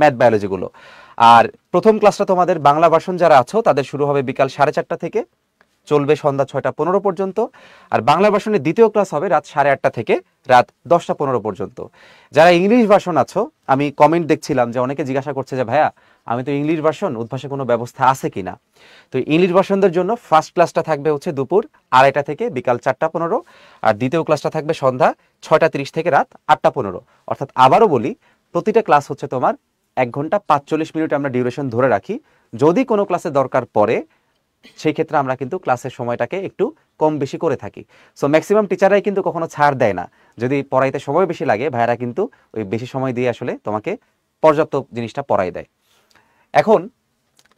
ম্যাথ, বায়োলজিগুলো। আর প্রথম ক্লাসটা তোমাদের বাংলা ভার্সন যারা আছো, তাদের শুরু হবে বিকাল 4:30 থেকে, চলবে সন্ধ্যা 6টা 15 পর্যন্ত। আর বাংলা ভার্সনের দ্বিতীয় ক্লাস হবে রাত 8:30 থেকে রাত 10টা 15 পর্যন্ত। যারা ইংলিশ ভার্সন আছো, আমি কমেন্ট দেখছিলাম যে অনেকে জিজ্ঞাসা করছে যে ভাইয়া আমি তো ইংলিশ ভার্সন, উদ্ভাসে কোনো ব্যবস্থা আছে কিনা? তো ইংলিশ ভার্সনদের জন্য ফার্স্ট ক্লাসটা থাকবে হচ্ছে দুপুর 2:30 থেকে বিকাল 4টা 15, আর দ্বিতীয় ক্লাসটা থাকবে সন্ধ্যা 6টা 30 থেকে রাত 8টা 15। অর্থাৎ আবারও বলি, প্রতিটা ক্লাস হচ্ছে তোমার 1 ঘন্টা 45 মিনিট আমরা ডিউরেশন ধরে রাখি। যদি কোনো ক্লাসে দরকার পড়ে, সেই ক্ষেত্রে আমরা কিন্তু ক্লাসের সময়টাকে একটু কম বেশি করে থাকি। সো ম্যাক্সিমাম টিচাররাই কিন্তু কখনো ছাড় দেয় না, যদি পড়াইতে সময় বেশি লাগে, ভাইয়ারা কিন্তু ওই বেশি সময় দিয়ে আসলে তোমাকে পর্যাপ্ত জিনিসটা পড়াই দেয়। এখন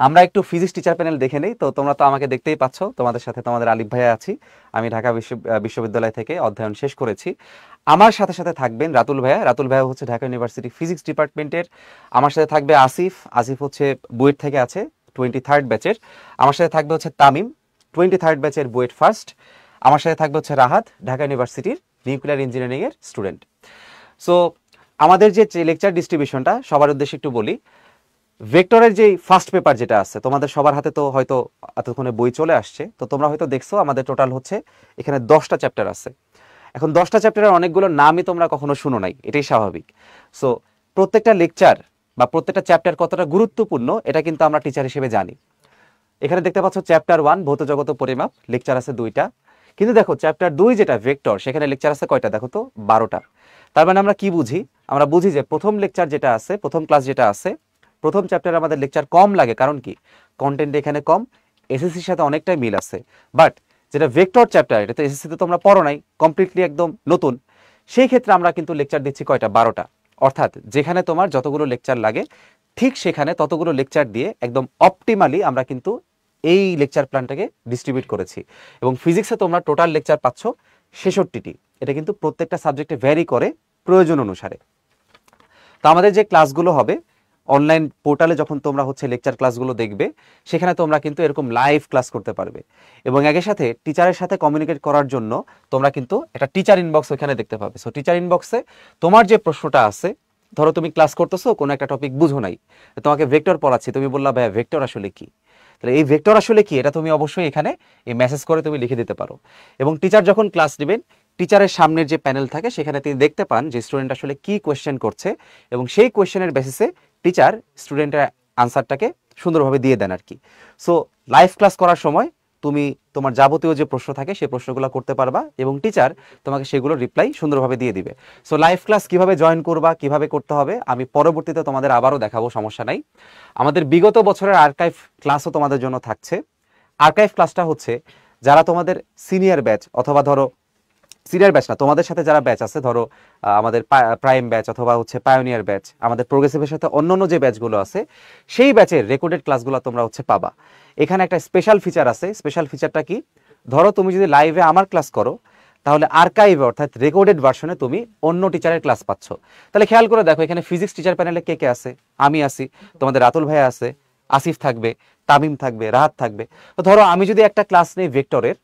আমরা একটু ফিজিক্স টিচার প্যানেল দেখে নেই। তো তোমরা তো আমাকে দেখতেই পাচ্ছ, তোমাদের সাথে তোমাদের আলিফ ভাইয়া আছি। আমি ঢাকা বিশ্ববিদ্যালয় থেকে অধ্যয়ন শেষ করেছি। আমার সাথে সাথে থাকবেন রাতুল ভাইয়া। রাতুল ভাইয়া হচ্ছে ঢাকা ইউনিভার্সিটি ফিজিক্স ডিপার্টমেন্টের। আমার সাথে থাকবে আসিফ। আসিফ হচ্ছে বুয়েট থেকে আছে, 23rd ব্যাচের। আমার সাথে থাকবে হচ্ছে তামিম, 23rd ব্যাচের বুয়েট ফার্স্ট। আমার সাথে থাকবে হচ্ছে রাহাত, ঢাকা ইউনিভার্সিটির নিউক্লিয়ার ইঞ্জিনিয়ারিং এর স্টুডেন্ট। সো আমাদের যে লেকচার ডিস্ট্রিবিউশনটা, সবার উদ্দেশ্যে একটু বলি। ভেক্টরের যে ফার্স্ট পেপার যেটা আছে, তোমাদের সবার হাতে তো হয়তো এতক্ষণে বই চলে আসছে, তো তোমরা হয়তো দেখছো আমাদের টোটাল হচ্ছে এখানে 10টা চ্যাপ্টার আছে। এখন 10টা চ্যাপ্টারের অনেকগুলো নামই তোমরা কখনো শুনো নাই, এটাই স্বাভাবিক। সো প্রত্যেকটা লেকচার বা প্রত্যেকটা চ্যাপ্টার কতটা গুরুত্বপূর্ণ, এটা কিন্তু আমরা টিচার হিসেবে জানি। এখানে দেখতে পাচ্ছ চ্যাপ্টার 1 ভৌত জগত পরিমাপ, লেকচার আছে 2টা। কিন্তু দেখো চ্যাপ্টার 2 যেটা ভেক্টর, সেখানে লেকচার আছে কয়টা দেখো তো? 12টা। তার মানে আমরা কি বুঝি? আমরা বুঝি যে প্রথম লেকচার যেটা আছে, প্রথম ক্লাস যেটা আছে, প্রথম চ্যাপ্টারে আমাদের লেকচার কম লাগে, কারণ কি? কন্টেন্ট এখানে কম, এসএসসির সাথে অনেকটাই মিল আছে। বাট যেটা ভেক্টর চ্যাপ্টার, এটা তো এসএসসিতে তোমরা পড়ো নাই, কমপ্লিটলি একদম নতুন। সেই ক্ষেত্রে আমরা কিন্তু লেকচার দিচ্ছি কয়টা? 12টা। অর্থাৎ যেখানে তোমার যতগুলো লেকচার লাগে, ঠিক সেখানে ততগুলো লেকচার দিয়ে একদম অপটিমালি আমরা কিন্তু এই লেকচার প্ল্যানটাকে ডিস্ট্রিবিউট করেছি। এবং ফিজিক্সে তোমরা টোটাল লেকচার পাচ্ছ 66টি। এটা কিন্তু প্রত্যেকটা সাবজেক্টে ভ্যারি করে প্রয়োজন অনুসারে। তো আমাদের যে ক্লাসগুলো হবে অনলাইন পোর্টালে, যখন তোমরা হচ্ছে লেকচার ক্লাসগুলো দেখবে, সেখানে তোমরা কিন্তু এরকম লাইভ ক্লাস করতে পারবে। এবং একই সাথে টিচারের সাথে কমিউনিকেট করার জন্য তোমরা কিন্তু একটা টিচার ইনবক্স ওখানে দেখতে পাবে। সো টিচার ইনবক্সে তোমার যে প্রশ্নটা আছে, ধরো তুমি ক্লাস করতেছো, কোনো একটা টপিক বুঝো নাই, তোমাকে ভেক্টর পড়াচ্ছি, তুমি বললা ভাইয়া ভেক্টর আসলে কি? তাহলে এই ভেক্টর আসলে কি, এটা তুমি অবশ্যই এখানে এই মেসেজ করে তুমি লিখে দিতে পারো। এবং টিচার যখন ক্লাস নেবেন, টিচারের সামনের যে প্যানেল থাকে, সেখানে তিনি দেখতে পান যে স্টুডেন্ট আসলে কি কোয়েশ্চেন করছে, এবং সেই কোয়েশ্চেনের বেসিসে টিচার স্টুডেন্টের আনসারটাকে সুন্দরভাবে দিয়ে দেন আর কি। সো লাইভ ক্লাস করার সময় তুমি তোমার যাবতীয় যে প্রশ্ন থাকে সেই প্রশ্নগুলো করতে পারবা এবং টিচার তোমাকে সেগুলো রিপ্লাই সুন্দরভাবে দিয়ে দিবে। সো লাইভ ক্লাস কিভাবে জয়েন করবা, কিভাবে করতে হবে আমি পরবর্তীতে তোমাদের আবারও দেখাবো, সমস্যা নাই। আমাদের বিগত বছরের আর্কাইভ ক্লাসও তোমাদের জন্য থাকছে। আর্কাইভ ক্লাসটা হচ্ছে যারা তোমাদের সিনিয়র ব্যাচ অথবা ধরো সিনিয়র ব্যাচ না, তোমাদের সাথে যারা ব্যাচ আছে, ধরো আমাদের প্রাইম ব্যাচ অথবা হচ্ছে পায়োনিয়ার ব্যাচ, আমাদের প্রোগ্রেসিভের সাথে অন্যান্য যে ব্যাচগুলো আছে সেই ব্যাচের রেকর্ডেড ক্লাসগুলো তোমরা হচ্ছে পাবা। এখানে একটা স্পেশাল ফিচার আছে। স্পেশাল ফিচারটা কি? ধরো তুমি যদি লাইভে আমার ক্লাস করো, তাহলে আর্কাইভে অর্থাৎ রেকর্ডেড ভার্সনে তুমি অন্য টিচারের ক্লাস পাচ্ছ। তাহলে খেয়াল করে দেখো, এখানে ফিজিক্স টিচার প্যানেলে কে কে আছে? আমি আছি, তোমাদের রাতুল ভাইয়া আছে, আসিফ থাকবে, তামিম থাকবে, রাহাত থাকবে। তো ধরো আমি যদি একটা ক্লাস নেই ভেক্টরের,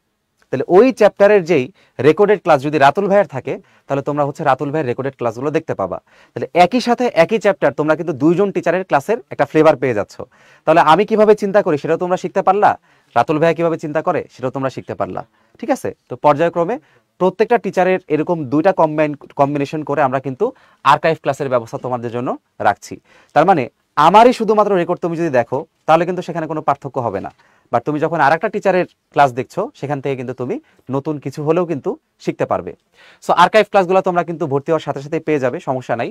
তাহলে ওই চ্যাপ্টারের যেই রেকর্ডেড ক্লাস যদি রাতুল ভাইয়ের থাকে, তাহলে তোমরা হচ্ছে রাতুল ভাইয়ের রেকর্ডেড ক্লাসগুলো দেখতে পাবা। তাহলে একই সাথে একই চ্যাপ্টার তোমরা কিন্তু দুইজন টিচারের ক্লাসের একটা ফ্লেভার পেয়ে যাচ্ছ। তাহলে আমি কিভাবে চিন্তা করি সেটাও তোমরা শিখতে পারলা, রাতুল ভাইয়া কিভাবে চিন্তা করে সেটাও তোমরা শিখতে পারলা। ঠিক আছে? তো পর্যায়ক্রমে প্রত্যেকটা টিচারের এরকম দুইটা কম্বিনেশন করে আমরা কিন্তু আর্কাইভ ক্লাসের ব্যবস্থা তোমাদের জন্য রাখছি। তার মানে আমারই শুধুমাত্র রেকর্ড তুমি যদি দেখো, তাহলে কিন্তু সেখানে কোনো পার্থক্য হবে না। বাট তুমি যখন আরেকটা টিচারের ক্লাস দেখছো, সেখান থেকে কিন্তু তুমি নতুন কিছু হলেও কিন্তু শিখতে পারবে। সো আর্কাইভ ক্লাসগুলো তোমরা কিন্তু ভর্তি হওয়ার সাথে সাথে পেয়ে যাবে, সমস্যা নাই।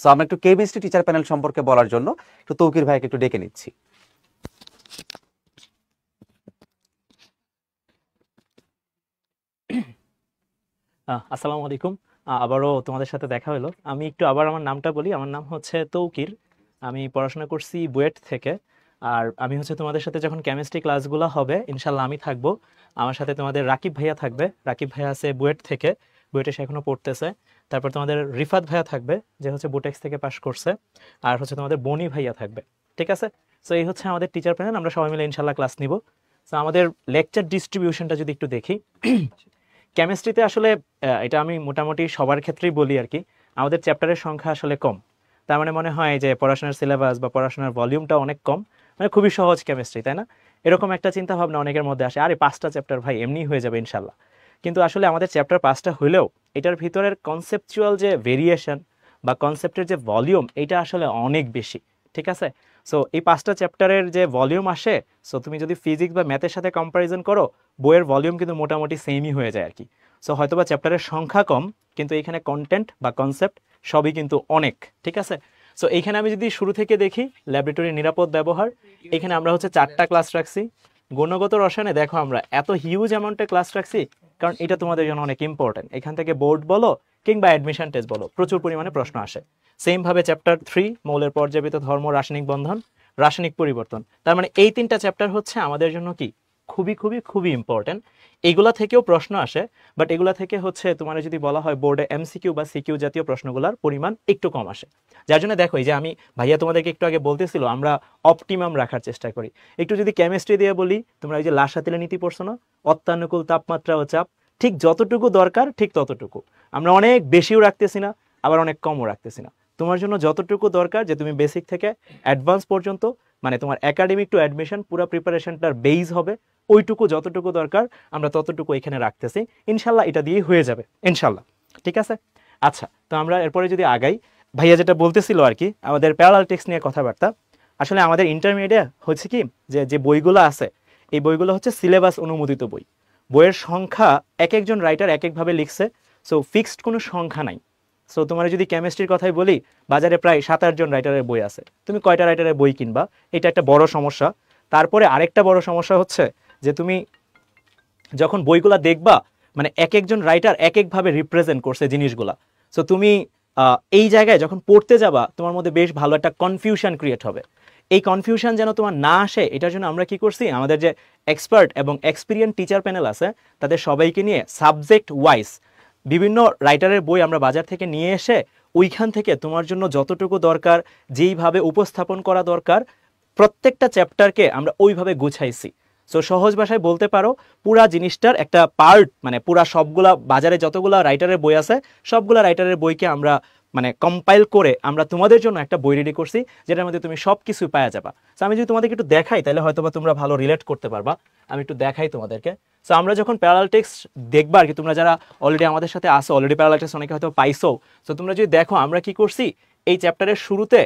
সো আমরা একটু কেমিস্ট্রি টিচার প্যানেল সম্পর্কে বলার জন্য একটু তৌকির ভাইকে একটু ডেকে নিচ্ছি। আসসালামু আলাইকুম। আবারও তোমাদের সাথে দেখা হলো। আমি একটু আবার আমার নামটা বলি। আমার নাম হচ্ছে তৌকির। আমি পড়াশোনা করছি বুয়েট থেকে। আর আমি হচ্ছে তোমাদের সাথে যখন কেমিস্ট্রি ক্লাসগুলো হবে ইনশাল্লাহ আমি থাকবো। আমার সাথে তোমাদের রাকিব ভাইয়া থাকবে। রাকিব ভাইয়া আছে বুয়েট থেকে, বুয়েটে সে এখনো পড়তেছে। তারপর তোমাদের রিফাত ভাইয়া থাকবে, যে হচ্ছে বুটেক্স থেকে পাশ করছে। আর হচ্ছে তোমাদের বনি ভাইয়া থাকবে। ঠিক আছে? সো এই হচ্ছে আমাদের টিচার প্যানেল। আমরা সবাই মিলে ইনশাল্লাহ ক্লাস নিব। সো আমাদের লেকচার ডিস্ট্রিবিউশনটা যদি একটু দেখি, কেমিস্ট্রিতে আসলে এটা আমি মোটামুটি সবার ক্ষেত্রেই বলি আর কি, আমাদের চ্যাপ্টারের সংখ্যা আসলে কম। তার মানে মনে হয় যে পড়াশোনার সিলেবাস বা পড়াশোনার ভলিউমটা অনেক কম, মানে খুবই সহজ কেমিস্ট্রি, তাই না? এরকম একটা চিন্তা ভাবনা অনেকের মধ্যে আসে, আরে 5টা চ্যাপ্টার ভাই এমনি হয়ে যাবে ইনশাল্লাহ। কিন্তু আসলে আমাদের চ্যাপ্টার 5টা হলেও এটার ভিতরের কনসেপচুয়াল যে ভেরিয়েশন বা কনসেপ্টের যে ভলিউম, এটা আসলে অনেক বেশি। ঠিক আছে? সো এই 5টা চ্যাপ্টারের যে ভলিউম আসে, সো তুমি যদি ফিজিক্স বা ম্যাথের সাথে কম্পারিজন করো, বইয়ের ভলিউম কিন্তু মোটামুটি সেমই হয়ে যায় আর কি। সো হয়তোবা চ্যাপ্টারের সংখ্যা কম, কিন্তু এখানে কন্টেন্ট বা কনসেপ্ট সবই কিন্তু অনেক। ঠিক আছে? সো এইখানে আমি যদি শুরু থেকে দেখি, ল্যাবরেটরি নিরাপদ ব্যবহার, এখানে আমরা হচ্ছে 4টা ক্লাস রাখছি। গুণগত রসায়নে দেখো আমরা এত হিউজ অ্যামাউন্টে ক্লাস রাখছি, কারণ এটা তোমাদের জন্য অনেক ইম্পর্টেন্ট। এখান থেকে বোর্ড বলো কিংবা অ্যাডমিশন টেস্ট বলো, প্রচুর পরিমাণে প্রশ্ন আসে। সেম ভাবে চ্যাপ্টার 3 মৌলের পর্যাবৃত ধর্ম, রাসায়নিক বন্ধন, রাসায়নিক পরিবর্তন। তার মানে এই 3টা চ্যাপ্টার হচ্ছে আমাদের জন্য কি খুবই খুবই খুবই ইম্পর্টেন্ট। এগুলা থেকেও প্রশ্ন আসে, বাট এগুলা থেকে হচ্ছে তোমার যদি বলা হয় বোর্ডে এমসিকিউ বা সিকিউ জাতীয় প্রশ্নগুলোর পরিমাণ একটু কম আসে। যার জন্য দেখো, এই যে আমি ভাইয়া তোমাদেরকে একটু আগে বলতেছিল আমরা অপটিমাম রাখার চেষ্টা করি। একটু যদি কেমিস্ট্রি দিয়ে বলি, তোমরা এই যে লাসাতিলের নীতি পড়ছো না, অত্যানুকূল তাপমাত্রা ও চাপ, ঠিক যতটুকু দরকার ঠিক ততটুকু। আমরা অনেক বেশিও রাখতেছি না, আবার অনেক কমও রাখতেছি না। তোমার জন্য যতটুকু দরকার, যে তুমি বেসিক থেকে অ্যাডভান্স পর্যন্ত, মানে তোমার একাডেমিক টু অ্যাডমিশন পুরো প্রিপারেশনটার বেইজ হবে, ওইটুকু যতটুকু দরকার আমরা ততটুকু এখানে রাখতেছি। ইনশাল্লাহ এটা দিয়ে হয়ে যাবে ইনশাল্লাহ। ঠিক আছে? আচ্ছা, তো আমরা এরপরে যদি আগাই, ভাইয়া যেটা বলতেছিল আর কি, আমাদের প্যারালাল টেক্সট নিয়ে কথাবার্তা। আসলে আমাদের ইন্টারমিডিয়েট হচ্ছে কি, যে যে বইগুলো আছে এই বইগুলো হচ্ছে সিলেবাস অনুমোদিত বই। বইয়ের সংখ্যা এক একজন রাইটার এক একভাবে লিখছে, সো ফিক্সড কোনো সংখ্যা নাই। সো তোমার যদি কেমিস্ট্রির কথাই বলি, বাজারে প্রায় 7-8 জন রাইটারের বই আছে, তুমি কয়টা রাইটারের বই কিনবা? এটা একটা বড় সমস্যা। তারপরে আরেকটা বড় সমস্যা হচ্ছে যে তুমি যখন বইগুলা দেখবা, মানে এক একজন রাইটার এক একভাবে রিপ্রেজেন্ট করছে জিনিসগুলা। সো তুমি এই জায়গায় যখন পড়তে যাবা, তোমার মধ্যে বেশ ভালো একটা কনফিউশন ক্রিয়েট হবে। এই কনফিউশন যেন তোমার না আসে, এটার জন্য আমরা কি করছি, আমাদের যে এক্সপার্ট এবং এক্সপিরিয়েন্স টিচার প্যানেল আছে তাদের সবাইকে নিয়ে সাবজেক্ট ওয়াইজ বিভিন্ন রাইটারের বই আমরা বাজার থেকে নিয়ে এসে, ওইখান থেকে তোমার জন্য যতটুকু দরকার, যেইভাবে উপস্থাপন করা দরকার, প্রত্যেকটা চ্যাপ্টারকে আমরা ওইভাবে গুছাইছি। সো সহজ ভাষায় বলতে পারো, পুরা জিনিসটার একটা পার্ট, মানে পুরা সবগুলা বাজারে যতগুলা রাইটারের বই আছে সবগুলা রাইটারের বইকে আমরা মানে কম্পাইল করে আমরা তোমাদের জন্য একটা বই রেডি করছি, যেটার মধ্যে তুমি সব কিছু পাওয়া যাবা। সো আমি যদি তোমাদেরকে একটু দেখাই, তাহলে হয়তো বা তোমরা ভালো রিলেট করতে পারবা। আমি একটু দেখাই তোমাদেরকে। সো আমরা যখন প্যারালাল টেক্সট দেখবা আর কি, তোমরা যারা অলরেডি আমাদের সাথে আসো, অলরেডি প্যারালাল টেক্সট অনেকে হয়তো পাইছো। সো তোমরা যদি দেখো আমরা কি করছি, এই চ্যাপ্টারের শুরুতে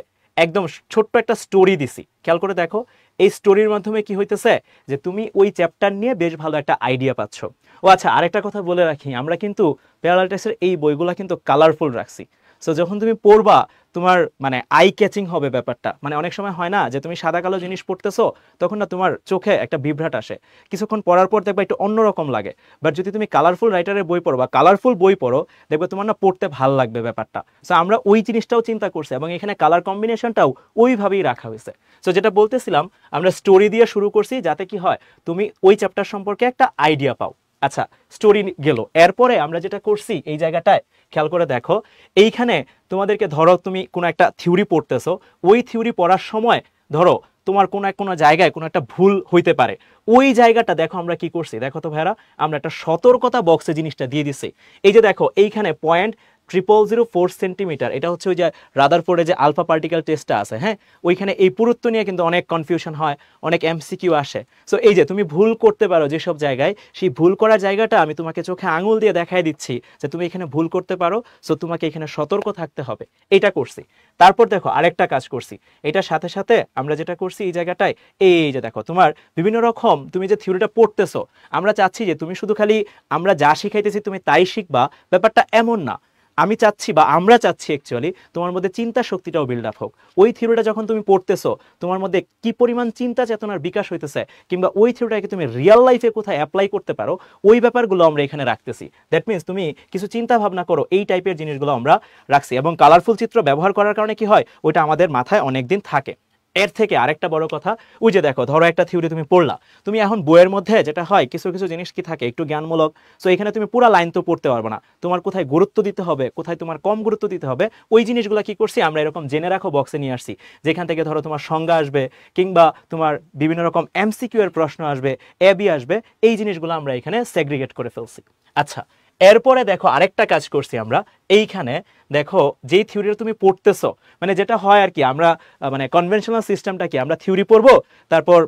একদম ছোট্ট একটা স্টোরি দিছি, খেয়াল করে দেখো এই স্টোরির মাধ্যমে কি হইতেছে যে তুমি ওই চ্যাপ্টার নিয়ে বেশ ভালো একটা আইডিয়া পাচ্ছ। ও আচ্ছা, আরেকটা কথা বলে রাখি, আমরা কিন্তু প্যারালাল টেক্সটের এই বইগুলা কিন্তু কালারফুল রাখছি। সো যখন তুমি পড়বা তোমার মানে আই ক্যাচিং হবে ব্যাপারটা। মানে অনেক সময় হয় না যে তুমি সাদা কালো জিনিস পড়তেছো, তখন না তোমার চোখে একটা বিভ্রাট আসে, কিছুক্ষণ পড়ার পর দেখবা একটু অন্যরকম লাগে। বাট যদি তুমি কালারফুল রাইটারের বই পড়ো বা কালারফুল বই পড়ো, দেখবে তোমার না পড়তে ভাল লাগবে ব্যাপারটা। সো আমরা ওই জিনিসটাও চিন্তা করছি এবং এখানে কালার কম্বিনেশনটাও ওইভাবেই রাখা হয়েছে। সো যেটা বলতেছিলাম, আমরা স্টোরি দিয়ে শুরু করছি যাতে কি হয় তুমি ওই চ্যাপ্টার সম্পর্কে একটা আইডিয়া পাও। আচ্ছা, স্টোরি গেল, এরপরে আমরা যেটা করছি এই জায়গাটায় খেয়াল করে দেখো, এইখানে তোমাদেরকে ধরো তুমি কোনো একটা থিওরি পড়তেছো, ওই থিওরি পড়ার সময় ধরো তোমার কোনো জায়গায় কোনো একটা ভুল হইতে পারে, ওই জায়গাটা দেখো আমরা কি করছি, দেখো তো ভাইরা, আমরা একটা সতর্কতা বক্সে জিনিসটা দিয়ে দিছি। এই যে দেখো এইখানে 0.0004 সেন্টিমিটার, এটা হচ্ছে ওই যে রাদারফোর্ডে যে আলফা পার্টিকেল টেস্টটা আছে, হ্যাঁ, ওইখানে এই পুরুত্ব নিয়ে কিন্তু অনেক কনফিউশন হয়, অনেক এমসিকিউ আসে। সো এই যে তুমি ভুল করতে পারো যেসব জায়গায়, সেই ভুল করার জায়গাটা আমি তোমাকে চোখে আঙুল দিয়ে দেখাই দিচ্ছি যে তুমি এখানে ভুল করতে পারো, সো তোমাকে এখানে সতর্ক থাকতে হবে, এটা করছি। তারপর দেখো আরেকটা কাজ করছি, এটার সাথে সাথে আমরা যেটা করছি এই জায়গাটায়, এই যে দেখো তোমার বিভিন্ন রকম তুমি যে থিওরিটা পড়তেছো, আমরা চাচ্ছি যে তুমি শুধু খালি আমরা যা শিখাইতেছি তুমি তাই শিখবা, ব্যাপারটা এমন না। আমি চাচ্ছি বা আমরা চাচ্ছি অ্যাকচুয়ালি তোমার মধ্যে চিন্তা শক্তিটাও বিল্ড আপ হোক। ওই থিওরিটা যখন তুমি পড়তেছো, তোমার মধ্যে কি পরিমাণ চিন্তা চেতনার বিকাশ হইতেছে, কিংবা ওই থিওরিটাকে তুমি রিয়েল লাইফে কোথায় অ্যাপ্লাই করতে পারো, ওই ব্যাপারগুলো আমরা এখানে রাখতেছি। দ্যাট মিনস তুমি কিছু চিন্তা ভাবনা করো, এই টাইপের জিনিসগুলো আমরা রাখছি। এবং কালারফুল চিত্র ব্যবহার করার কারণে কি হয়, ওইটা আমাদের মাথায় অনেকদিন থাকে। এর থেকে আরেকটা বড় কথা, ওই যে দেখো ধরো একটা থিওরি তুমি পড়লা, তুমি এখন বইয়ের মধ্যে যেটা হয় কিছু কিছু জিনিস কি থাকে একটু জ্ঞানমূলক, সো এখানে তুমি পুরো লাইন তো পড়তে পারবে না, তোমার কোথায় গুরুত্ব দিতে হবে, কোথায় তোমার কম গুরুত্ব দিতে হবে, ওই জিনিসগুলো কি করছি আমরা এরকম জেনে রাখো বক্সে নিয়ে আসছি, যেখান থেকে ধরো তোমার সংজ্ঞা আসবে, কিংবা তোমার বিভিন্ন রকম এমসিকিউ এর প্রশ্ন আসবে, এবি আসবে, এই জিনিসগুলো আমরা এখানে সেগ্রিগেট করে ফেলছি। আচ্ছা, এরপরে দেখো আরেকটা কাজ করছি আমরা এইখানে, দেখো যেই থিওরিটা তুমি পড়তেছো, মানে যেটা হয় আর কি, আমরা মানে কনভেনশনাল সিস্টেমটা কি, আমরা থিওরি পড়বো, তারপর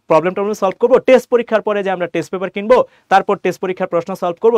প্রবলেম সলভ করবো, টেস্ট পরীক্ষার পরে যে আমরা টেস্ট পেপার কিনবো, তারপর টেস্ট পরীক্ষার প্রশ্ন সলভ করবো,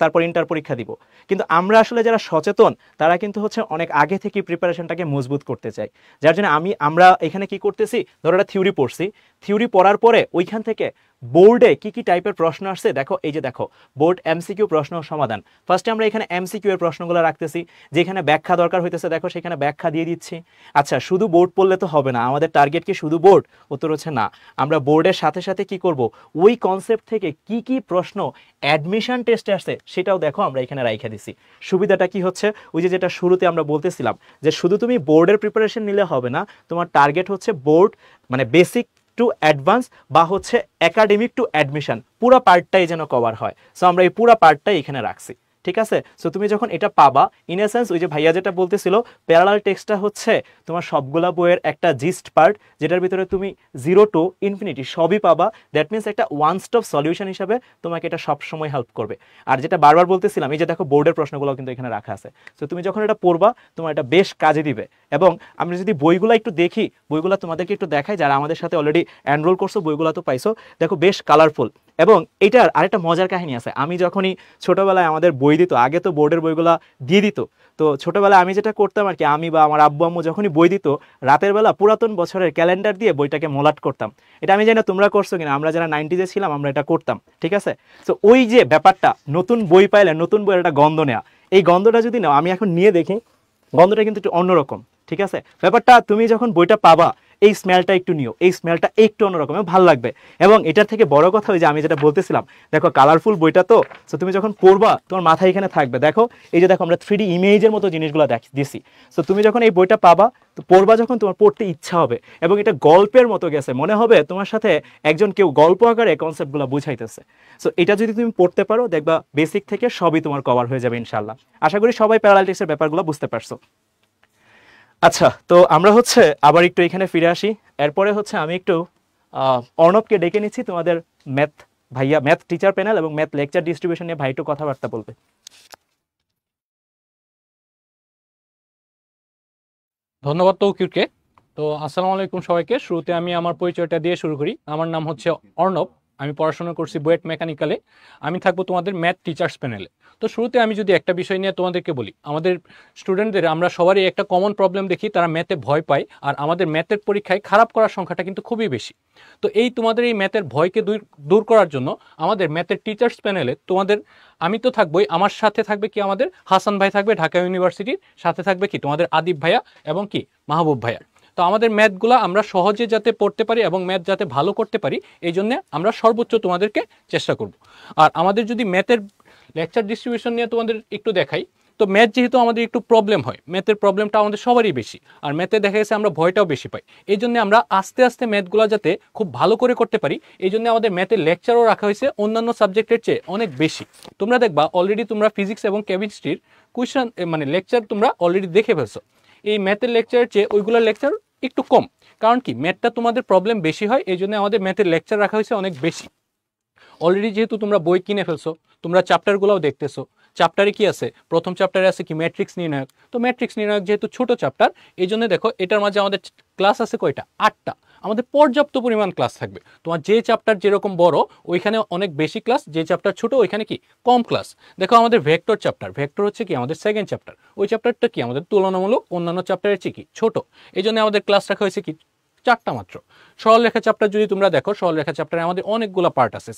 তারপর ইন্টার পরীক্ষা দিব। কিন্তু আমরা আসলে যারা সচেতন তারা কিন্তু হচ্ছে অনেক আগে থেকে প্রিপারেশনটাকে মজবুত করতে চাই। যার জন্য আমরা এখানে কি করতেছি, ধরো একটা থিওরি পড়ছি, থিওরি পড়ার পরে ওইখান থেকে বোর্ডে কি কি টাইপের প্রশ্ন আসছে দেখো, এই যে দেখো বোর্ড এমসিকিউ প্রশ্ন সমাধান, ফার্স্টে আমরা এখানে এমসিকিউ এর প্রশ্নগুলো রাখতেছি, যেখানে ব্যাখ্যা দরকার হইতেছে দেখো সেখানে ব্যাখ্যা দিয়ে দিচ্ছি। আচ্ছা, শুধু বোর্ড পড়লে তো হবে না, আমাদের টার্গেট কি শুধু বোর্ড? উত্তর হচ্ছে না, আমরা বোর্ডের সাথে সাথে কি করব, ওই কনসেপ্ট থেকে কি কি প্রশ্ন অ্যাডমিশন টেস্টে আসছে সেটাও দেখো আমরা এখানে রাইখা দিছি। সুবিধাটা কি হচ্ছে, ওই যে যেটা শুরুতে আমরা বলতেছিলাম যে শুধু তুমি বোর্ডের প্রিপারেশন নিলে হবে না, তোমার টার্গেট হচ্ছে বোর্ড মানে বেসিক টু অ্যাডভান্স বা হচ্ছে একাডেমিক টু অ্যাডমিশন, পুরো পার্টটাই যেন কভার হয়। সো আমরা এই পুরো পার্টটাই এখানে রাখছি, ঠিক আছে? সো তুমি যখন এটা পাবা, ইন এ সেন্স ওই যে ভাইয়া যেটা বলতেছিল, প্যারালাল টেক্সটটা হচ্ছে তোমার সবগুলা বইয়ের একটা জিস্ট পার্ট, যেটার ভিতরে তুমি 0 to ইনফিনিটি সবই পাবা। দ্যাট মিনস একটা ওয়ান স্টপ সলিউশন হিসাবে তোমাকে এটা সবসময় হেল্প করবে। আর যেটা বারবার বলতেছিলাম, এই যে দেখো বোর্ডের প্রশ্নগুলো কিন্তু এখানে রাখা আছে। সো তুমি যখন এটা পড়বা তোমার এটা বেশ কাজে দিবে। এবং আমরা যদি বইগুলো একটু দেখি, বইগুলো তোমাদেরকে একটু দেখাই, যারা আমাদের সাথে অলরেডি এনরোল করছো বইগুলো তো পাইছো, দেখো বেশ কালারফুল। এবং এটার আরেকটা মজার কাহিনী আছে, আমি যখনই ছোটবেলায় আমাদের বই দিত, আগে তো বোর্ডের বইগুলা দিয়ে দিত, তো ছোটবেলায় আমি যেটা করতাম আর কি, আমি বা আমার আব্বু আম্মু যখনই বই দিত, রাতের বেলা পুরাতন বছরের ক্যালেন্ডার দিয়ে বইটাকে মলাট করতাম। এটা আমি জানি না তোমরা করছো কিনা, আমরা যারা 90s ছিলাম আমরা এটা করতাম, ঠিক আছে? তো ওই যে ব্যাপারটা, নতুন বই পাইলে নতুন বইয়ের একটা গন্ধ নেওয়া, এই গন্ধটা যদি নাও, আমি এখন নিয়ে দেখি গন্ধটা কিন্তু একটু অন্যরকম, ঠিক আছে? ব্যাপারটা তুমি যখন বইটা পাবা এই স্মেলটা একটু নিও, এই স্মেলটা একটু অন্যরকম, ভালো লাগবে। এবং এটার থেকে বড় কথা ওই যে আমি যেটা বলতেছিলাম, দেখো কালারফুল বইটা তো, সো তুমি যখন পড়বা তোমার মাথায় এখানে থাকবে, দেখো এই যে দেখো আমরা 3D ইমেজের মতো জিনিসগুলো দিছি। সো তুমি যখন এই বইটা পাবা, তো পড়বা যখন, তোমার পড়তে ইচ্ছা হবে এবং এটা গল্পের মতো গেছে, মনে হবে তোমার সাথে একজন কেউ গল্প আকারে কনসেপ্টগুলো বুঝাইতেছে। সো এটা যদি তুমি পড়তে পারো, দেখবা বেসিক থেকে সবই তোমার কভার হয়ে যাবে ইনশাল্লাহ। আশা করি সবাই প্যারালাল টেক্সটের ব্যাপারগুলো বুঝতে পারছো। আচ্ছা, তো আমরা হচ্ছে আবার একটু এখানে ফিরে আসি। এরপরে হচ্ছে আমি একটু অর্ণবকে ডেকে নিচ্ছি, তোমাদের ম্যাথ ভাইয়া, ম্যাথ টিচার প্যানেল এবং ম্যাথ লেকচার ডিস্ট্রিবিউশন নিয়ে ভাই একটু কথাবার্তা বলবে। ধন্যবাদ তৌকিরকে। তো আসসালামু আলাইকুম সবাইকে। শুরুতে আমি আমার পরিচয়টা দিয়ে শুরু করি। আমার নাম হচ্ছে অর্ণব, আমি পড়াশোনা করছি বুয়েট মেকানিক্যালে। আমি থাকবো তোমাদের ম্যাথ টিচার্স প্যানেলে। তো শুরুতে আমি যদি একটা বিষয় নিয়ে তোমাদেরকে বলি, আমাদের স্টুডেন্টদের আমরা সবারই একটা কমন প্রবলেম দেখি, তারা ম্যাথে ভয় পায়, আর আমাদের ম্যাথের পরীক্ষায় খারাপ করার সংখ্যাটা কিন্তু খুবই বেশি। তো এই তোমাদের এই ম্যাথের ভয়কে দূর করার জন্য আমাদের ম্যাথের টিচার্স প্যানেলে তোমাদের আমি তো থাকবোই, আমার সাথে থাকবে কি আমাদের হাসান ভাই থাকবে ঢাকা ইউনিভার্সিটির, সাথে থাকবে কি তোমাদের আদিব ভাইয়া এবং কি মাহবুব ভাইয়া। তো আমাদের ম্যাথগুলো আমরা সহজে যাতে পড়তে পারি এবং ম্যাথ যাতে ভালো করতে পারি, এই জন্য আমরা সর্বোচ্চ তোমাদেরকে চেষ্টা করব। আর আমাদের যদি ম্যাথের লেকচার ডিস্ট্রিবিউশন নিয়ে তোমাদের একটু দেখাই, তো ম্যাথ যেহেতু আমাদের একটু প্রবলেম হয়, ম্যাথের প্রবলেমটা আমাদের সবারই বেশি, আর ম্যাথে দেখা গেছে আমরা ভয়টাও বেশি পাই। এই জন্য আমরা আস্তে আস্তে ম্যাথগুলো যাতে খুব ভালো করে করতে পারি, এই জন্য আমাদের ম্যাথের লেকচারও রাখা হয়েছে অন্যান্য সাবজেক্টের চেয়ে অনেক বেশি। তোমরা দেখবা অলরেডি তোমরা ফিজিক্স এবং কেমিস্ট্রির কুয়েশন মানে লেকচার তোমরা অলরেডি দেখে ফেলছো। এই ম্যাথের লেকচারের চেয়ে ওইগুলোর লেকচার একটু কম, কারণ কি ম্যাথটা তোমাদের প্রবলেম বেশি হয়, এই জন্য আমাদের ম্যাথের লেকচার রাখা হয়েছে অনেক বেশি। অলরেডি যেহেতু তোমরা বই কিনে ফেলছো, তোমরা চ্যাপ্টারগুলোও দেখতেছো, চ্যাপ্টারে কি আছে, প্রথম চ্যাপ্টারে আছে কি ম্যাট্রিক্স নির্ণায়ক। তো ম্যাট্রিক্স নির্ণায়ক যেহেতু ছোট চ্যাপ্টার, এই জন্য দেখো এটার মাঝে আমাদের ক্লাস আছে কয়টা, 8টা। আমাদের পর্যাপ্ত পরিমাণ ক্লাস থাকবে। তোমার যে চ্যাপ্টার যেরকম বড় ওইখানে অনেক বেশি ক্লাস, যে চ্যাপ্টার ছোট ওইখানে কি কম ক্লাস। দেখো আমাদের ভেক্টর চ্যাপ্টার, ভেক্টর হচ্ছে কি আমাদের সেকেন্ড চ্যাপ্টার, ওই চ্যাপ্টারটা কি আমাদের তুলনামূলক অন্যান্য চ্যাপ্টারের চেয়ে কি ছোট, এই জন্য আমাদের ক্লাস রাখা হয়েছে কি 4টা মাত্র। সরলরেখা চ্যাপ্টার যদি তোমরা দেখো, সরলরেখা চ্যাপ্টারে আমাদের অনেকগুলো পার্ট আছে,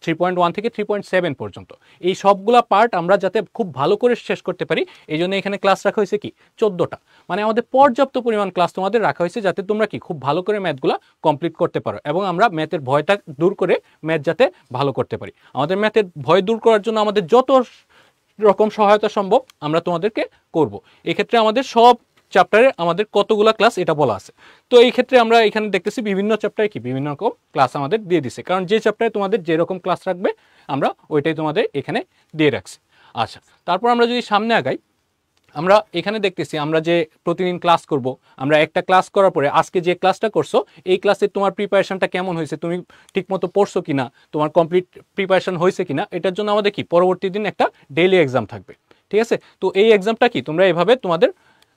3.1 থেকে 3.7 পর্যন্ত। এই সবগুলা পার্ট আমরা যাতে খুব ভালো করে শেষ করতে পারি, এই জন্য এখানে ক্লাস রাখা হয়েছে কি 14টা। মানে আমাদের পর্যাপ্ত পরিমাণ ক্লাস তোমাদের রাখা হয়েছে যাতে তোমরা কি খুব ভালো করে ম্যাথগুলা কমপ্লিট করতে পারো, এবং আমরা ম্যাথের ভয়টা দূর করে ম্যাথ যাতে ভালো করতে পারি। আমাদের ম্যাথের ভয় দূর করার জন্য আমাদের যত রকম সহায়তা সম্ভব আমরা তোমাদেরকে করব। এক্ষেত্রে আমাদের সব চ্যাপ্টারে আমাদের কতগুলো ক্লাস এটা বলা আছে। তো এই ক্ষেত্রে আমরা এখানে দেখতেছি বিভিন্ন চ্যাপ্টারে কি বিভিন্ন রকম ক্লাস আমাদের দিয়ে দিছে, কারণ যে চ্যাপ্টারে তোমাদের যেরকম ক্লাস রাখবে আমরা ওইটাই তোমাদের এখানে দিয়ে রাখছি। আচ্ছা, তারপর আমরা যদি সামনে আগাই, আমরা এখানে দেখতেছি আমরা যে প্রতিদিন ক্লাস করব, আমরা একটা ক্লাস করার পরে আজকে যে ক্লাসটা করছো এই ক্লাসে তোমার প্রিপারেশনটা কেমন হয়েছে, তুমি ঠিকমতো পড়ছো কিনা, তোমার কমপ্লিট প্রিপারেশন হয়েছে কিনা, এটার জন্য আমাদের কি পরবর্তী দিন একটা ডেইলি এক্সাম থাকবে। ঠিক আছে, তো এই এক্সামটা কি তোমরা এভাবে তোমাদের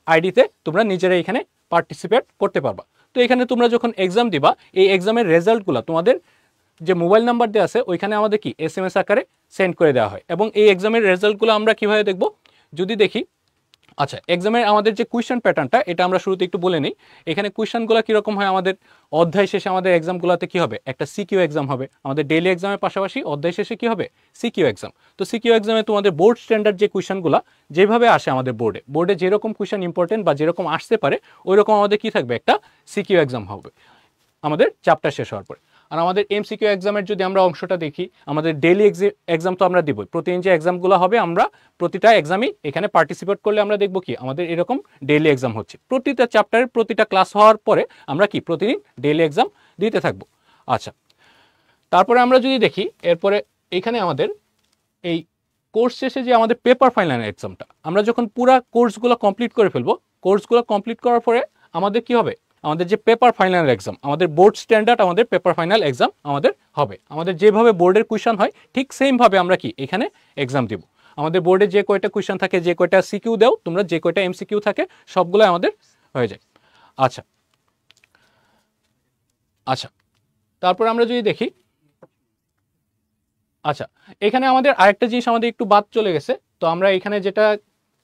আইডিতে তোমরা নিজেরা এখানে পার্টিসিপেট করতে পারবা। তো এখানে তোমরা যখন এক্সাম দিবা, এই এক্সামের রেজাল্টগুলো তোমাদের যে মোবাইল নাম্বার দেওয়া আছে ওইখানে আমাদের কি SMS আকারে সেন্ড করে দেওয়া হয়। এবং এই এক্সামের রেজাল্টগুলো আমরা কিভাবে দেখব, যদি দেখি, আচ্ছা এক্সামের আমাদের যে কুয়েশন প্যাটার্নটা এটা আমরা শুরুতে একটু বলে নিই। এখানে কুয়েশনগুলো কীরকম হয়, আমাদের অধ্যায় শেষে আমাদের এক্সামগুলোতে কী হবে, একটা সিকিউ এক্সাম হবে। আমাদের ডেইলি এক্সামের পাশাপাশি অধ্যায় শেষে কী হবে, সিকিউ এক্সাম। তো সিকিউ এক্সামে তোমাদের বোর্ড স্ট্যান্ডার্ড যে কুয়েশনগুলো যেভাবে আসে আমাদের বোর্ডে যেরকম কুয়েশন ইম্পর্টেন্ট বা যেরকম আসতে পারে ওই রকম আমাদের কী থাকবে, একটা সিকিউ এক্সাম হবে আমাদের চ্যাপ্টার শেষ হওয়ার পরে। আর আমাদের MCQ এক্সামের যদি আমরা অংশটা দেখি, আমাদের ডেইলি এক্সাম তো আমরা দিবই, প্রতিদিন যে এক্সামগুলো হবে আমরা প্রতিটা এক্সামই এখানে পার্টিসিপেট করলে আমরা দেখব কি আমাদের এরকম ডেইলি এক্সাম হচ্ছে। প্রতিটা চ্যাপ্টারের প্রতিটা ক্লাস হওয়ার পরে আমরা কি প্রতিদিন ডেইলি এক্সাম দিতে থাকবো। আচ্ছা, তারপরে আমরা যদি দেখি এরপরে এখানে আমাদের এই কোর্স শেষে যে আমাদের পেপার ফাইনাল এক্সামটা, আমরা যখন পুরো কোর্সগুলো কমপ্লিট করে ফেলবো, কোর্সগুলো কমপ্লিট করার পরে আমাদের কি হবে, আমাদের যে পেপার ফাইনাল এক্সাম, আমাদের বোর্ড স্ট্যান্ডার্ড আমাদের পেপার ফাইনাল এক্সাম আমাদের হবে। আমাদের যেভাবে বোর্ডের কুয়েশন হয় ঠিক সেমভাবে আমরা কি এখানে এক্সাম দিব। আমাদের বোর্ডে যে কয়টা কুয়েশন থাকে, যে কয়টা সিকিউ দাও তোমরা, যে কয়টা MCQ থাকে সবগুলো আমাদের হয়ে যায়। আচ্ছা আচ্ছা, তারপর আমরা যদি দেখি, আচ্ছা এখানে আমাদের আরেকটা জিনিস আমাদের একটু বাদ চলে গেছে। তো আমরা এখানে যেটা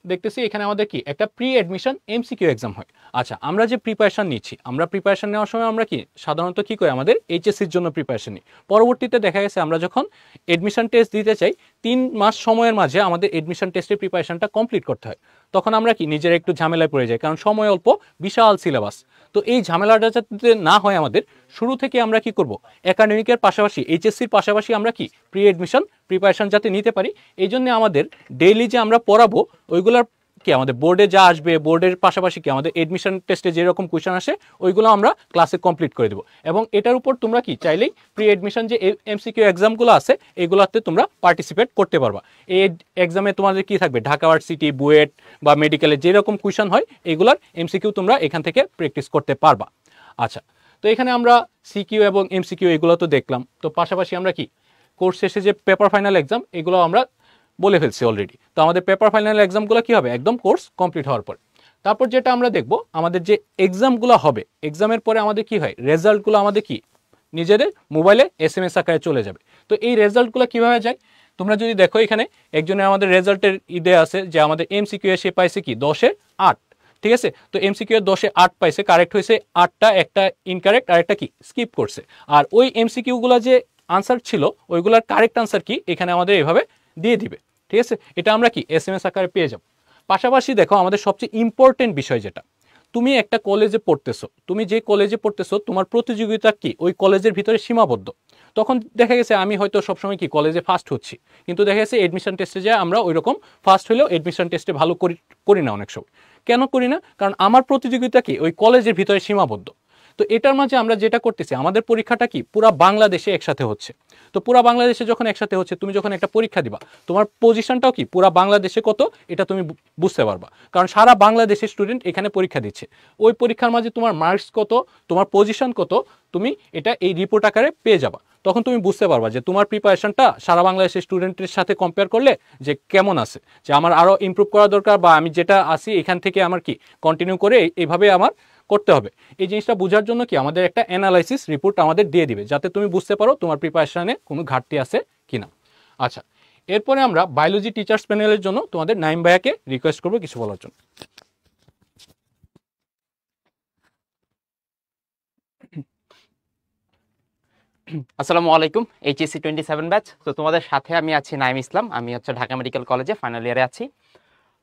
দেখতেছি, এখানে আমাদের কি একটা প্রি অ্যাডমিশন MCQ এক্সাম হয়। আচ্ছা, আমরা যে প্রিপারেশন নিচ্ছি, আমরা প্রিপারেশন নেওয়ার সময় আমরা কি সাধারণত কি করি, আমাদের HSCর জন্য প্রিপারেশন নিই। পরবর্তীতে দেখা গেছে আমরা যখন এডমিশন টেস্ট দিতে চাই 3 মাস সময়ের মাঝে আমাদের এডমিশন টেস্টের প্রিপারেশনটা কমপ্লিট করতে হয়। তখন আমরা কি নিজেরা একটু ঝামেলায় পড়ে যাই, কারণ সময় অল্প, বিশাল সিলেবাস। তো এই ঝামেলাটা যাতে না হয় আমাদের, শুরু থেকে আমরা কি করব, একাডেমিকের পাশাপাশি HSCর পাশাপাশি আমরা কি প্রি অ্যাডমিশন প্রিপারেশন যাতে নিতে পারি, এই জন্য আমাদের ডেইলি যে আমরা পড়াবো ওইগুলোর কি আমাদের বোর্ডে যা আসবে, বোর্ডের পাশাপাশি কি আমাদের এডমিশন টেস্টে যেরকম কোয়েশন আসে ওইগুলো আমরা ক্লাসে কমপ্লিট করে দেবো। এবং এটার উপর তোমরা কি চাইলেই প্রি এডমিশন যে MCQ এক্সামগুলো আছে এগুলোতে তোমরা পার্টিসিপেট করতে পারবা। এই এক্সামে তোমাদের কি থাকবে, ঢাকা ইউনিভার্সিটি, বুয়েট বা মেডিকেলে যেরকম কোয়েশন হয় এগুলার MCQ তোমরা এখান থেকে প্র্যাকটিস করতে পারবা। আচ্ছা, তো এখানে আমরা সিকিউ এবং MCQ এগুলো তো দেখলাম। তো পাশাপাশি আমরা কি কোর্স শেষে যে পেপার ফাইনাল এক্সাম এগুলো আমরা বলে ফেলছি অলরেডি। তো আমাদের পেপার ফাইনাল এক্সামগুলো কি হবে, একদম কোর্স কমপ্লিট হওয়ার পর। তারপর যেটা আমরা দেখব, আমাদের যে এক্সামগুলো হবে, এক্সামের পরে আমাদের কি হয়, রেজাল্টগুলো আমাদের কি নিজেদের মোবাইলে SMS আকারে চলে যাবে। তো এই রেজাল্টগুলো কিভাবে যায়, তোমরা যদি দেখো এখানে একজনের আমাদের রেজাল্টের ঈদে আছে যে আমাদের এমসিকিউ এ সে পাইছে কি 10-8, ঠিক আছে। তো এমসিকিউ এর 10-8 পাইছে, কারেক্ট হয়েছে 8টা, একটা ইনকারেক্ট আর একটা কি স্কিপ করছে। আর ওই এমসিকিউ গুলা যে আনসার ছিল ওইগুলার কারেক্ট আনসার কি এখানে আমাদের এভাবে দিয়ে দিবে, ঠিক আছে। এটা আমরা কি SMS আকারে পেয়ে যাব। পাশাপাশি দেখো আমাদের সবচেয়ে ইম্পর্টেন্ট বিষয় যেটা, তুমি একটা কলেজে পড়তেছো, তুমি যে কলেজে পড়তেছো তোমার প্রতিযোগিতা কি ওই কলেজের ভিতরে সীমাবদ্ধ। তখন দেখা গেছে আমি হয়তো সবসময় কি কলেজে ফার্স্ট হচ্ছি, কিন্তু দেখা গেছে এডমিশন টেস্টে যায় আমরা ওই রকম ফার্স্ট হলেও এডমিশন টেস্টে ভালো করি না অনেক সময়। কেন করি না? কারণ আমার প্রতিযোগিতা কি ওই কলেজের ভিতরে সীমাবদ্ধ। তো এটার মাঝে আমরা যেটা করতেছি, আমাদের পরীক্ষাটা কি পুরা বাংলাদেশে একসাথে হচ্ছে। তো পুরা বাংলাদেশে যখন একসাথে হচ্ছে, তুমি যখন একটা পরীক্ষা দিবা তোমার পজিশনটাও কি পুরা বাংলাদেশে কত এটা তুমি বুঝতে পারবা, কারণ সারা বাংলাদেশের স্টুডেন্ট এখানে পরীক্ষা দিচ্ছে। ওই পরীক্ষার মাঝে তোমার মার্কস কত, তোমার পজিশন কত, তুমি এটা এই রিপোর্ট আকারে পেয়ে যাবা। তখন তুমি বুঝতে পারবা যে তোমার প্রিপারেশনটা সারা বাংলাদেশের স্টুডেন্টের সাথে কম্পেয়ার করলে যে কেমন আছে, যে আমার আরও ইমপ্রুভ করা দরকার, বা আমি যেটা আসি এখান থেকে আমার কি কন্টিনিউ করে এইভাবে আমার করতে হবে। এই জিনিসটা বোঝার জন্য কি আমাদের একটা অ্যানালাইসিস রিপোর্ট আমাদের দিয়ে দিবে, যাতে তুমি বুঝতে পারো তোমার প্রিপারেশনে কোনো ঘাটতি আছে কিনা। আচ্ছা, এরপরে আমরা বায়োলজি টিচার্স প্যানেলের জন্য তোমাদের নাইম ভাইয়াকে রিকোয়েস্ট করবো কিছু বলার জন্য। আসসালামু আলাইকুম, এইচএসসি 27 ব্যাচ। তো তোমাদের সাথে আমি আছি নাইম ইসলাম, আমি হচ্ছে ঢাকা মেডিকেল কলেজে ফাইনাল ইয়ারে আছি।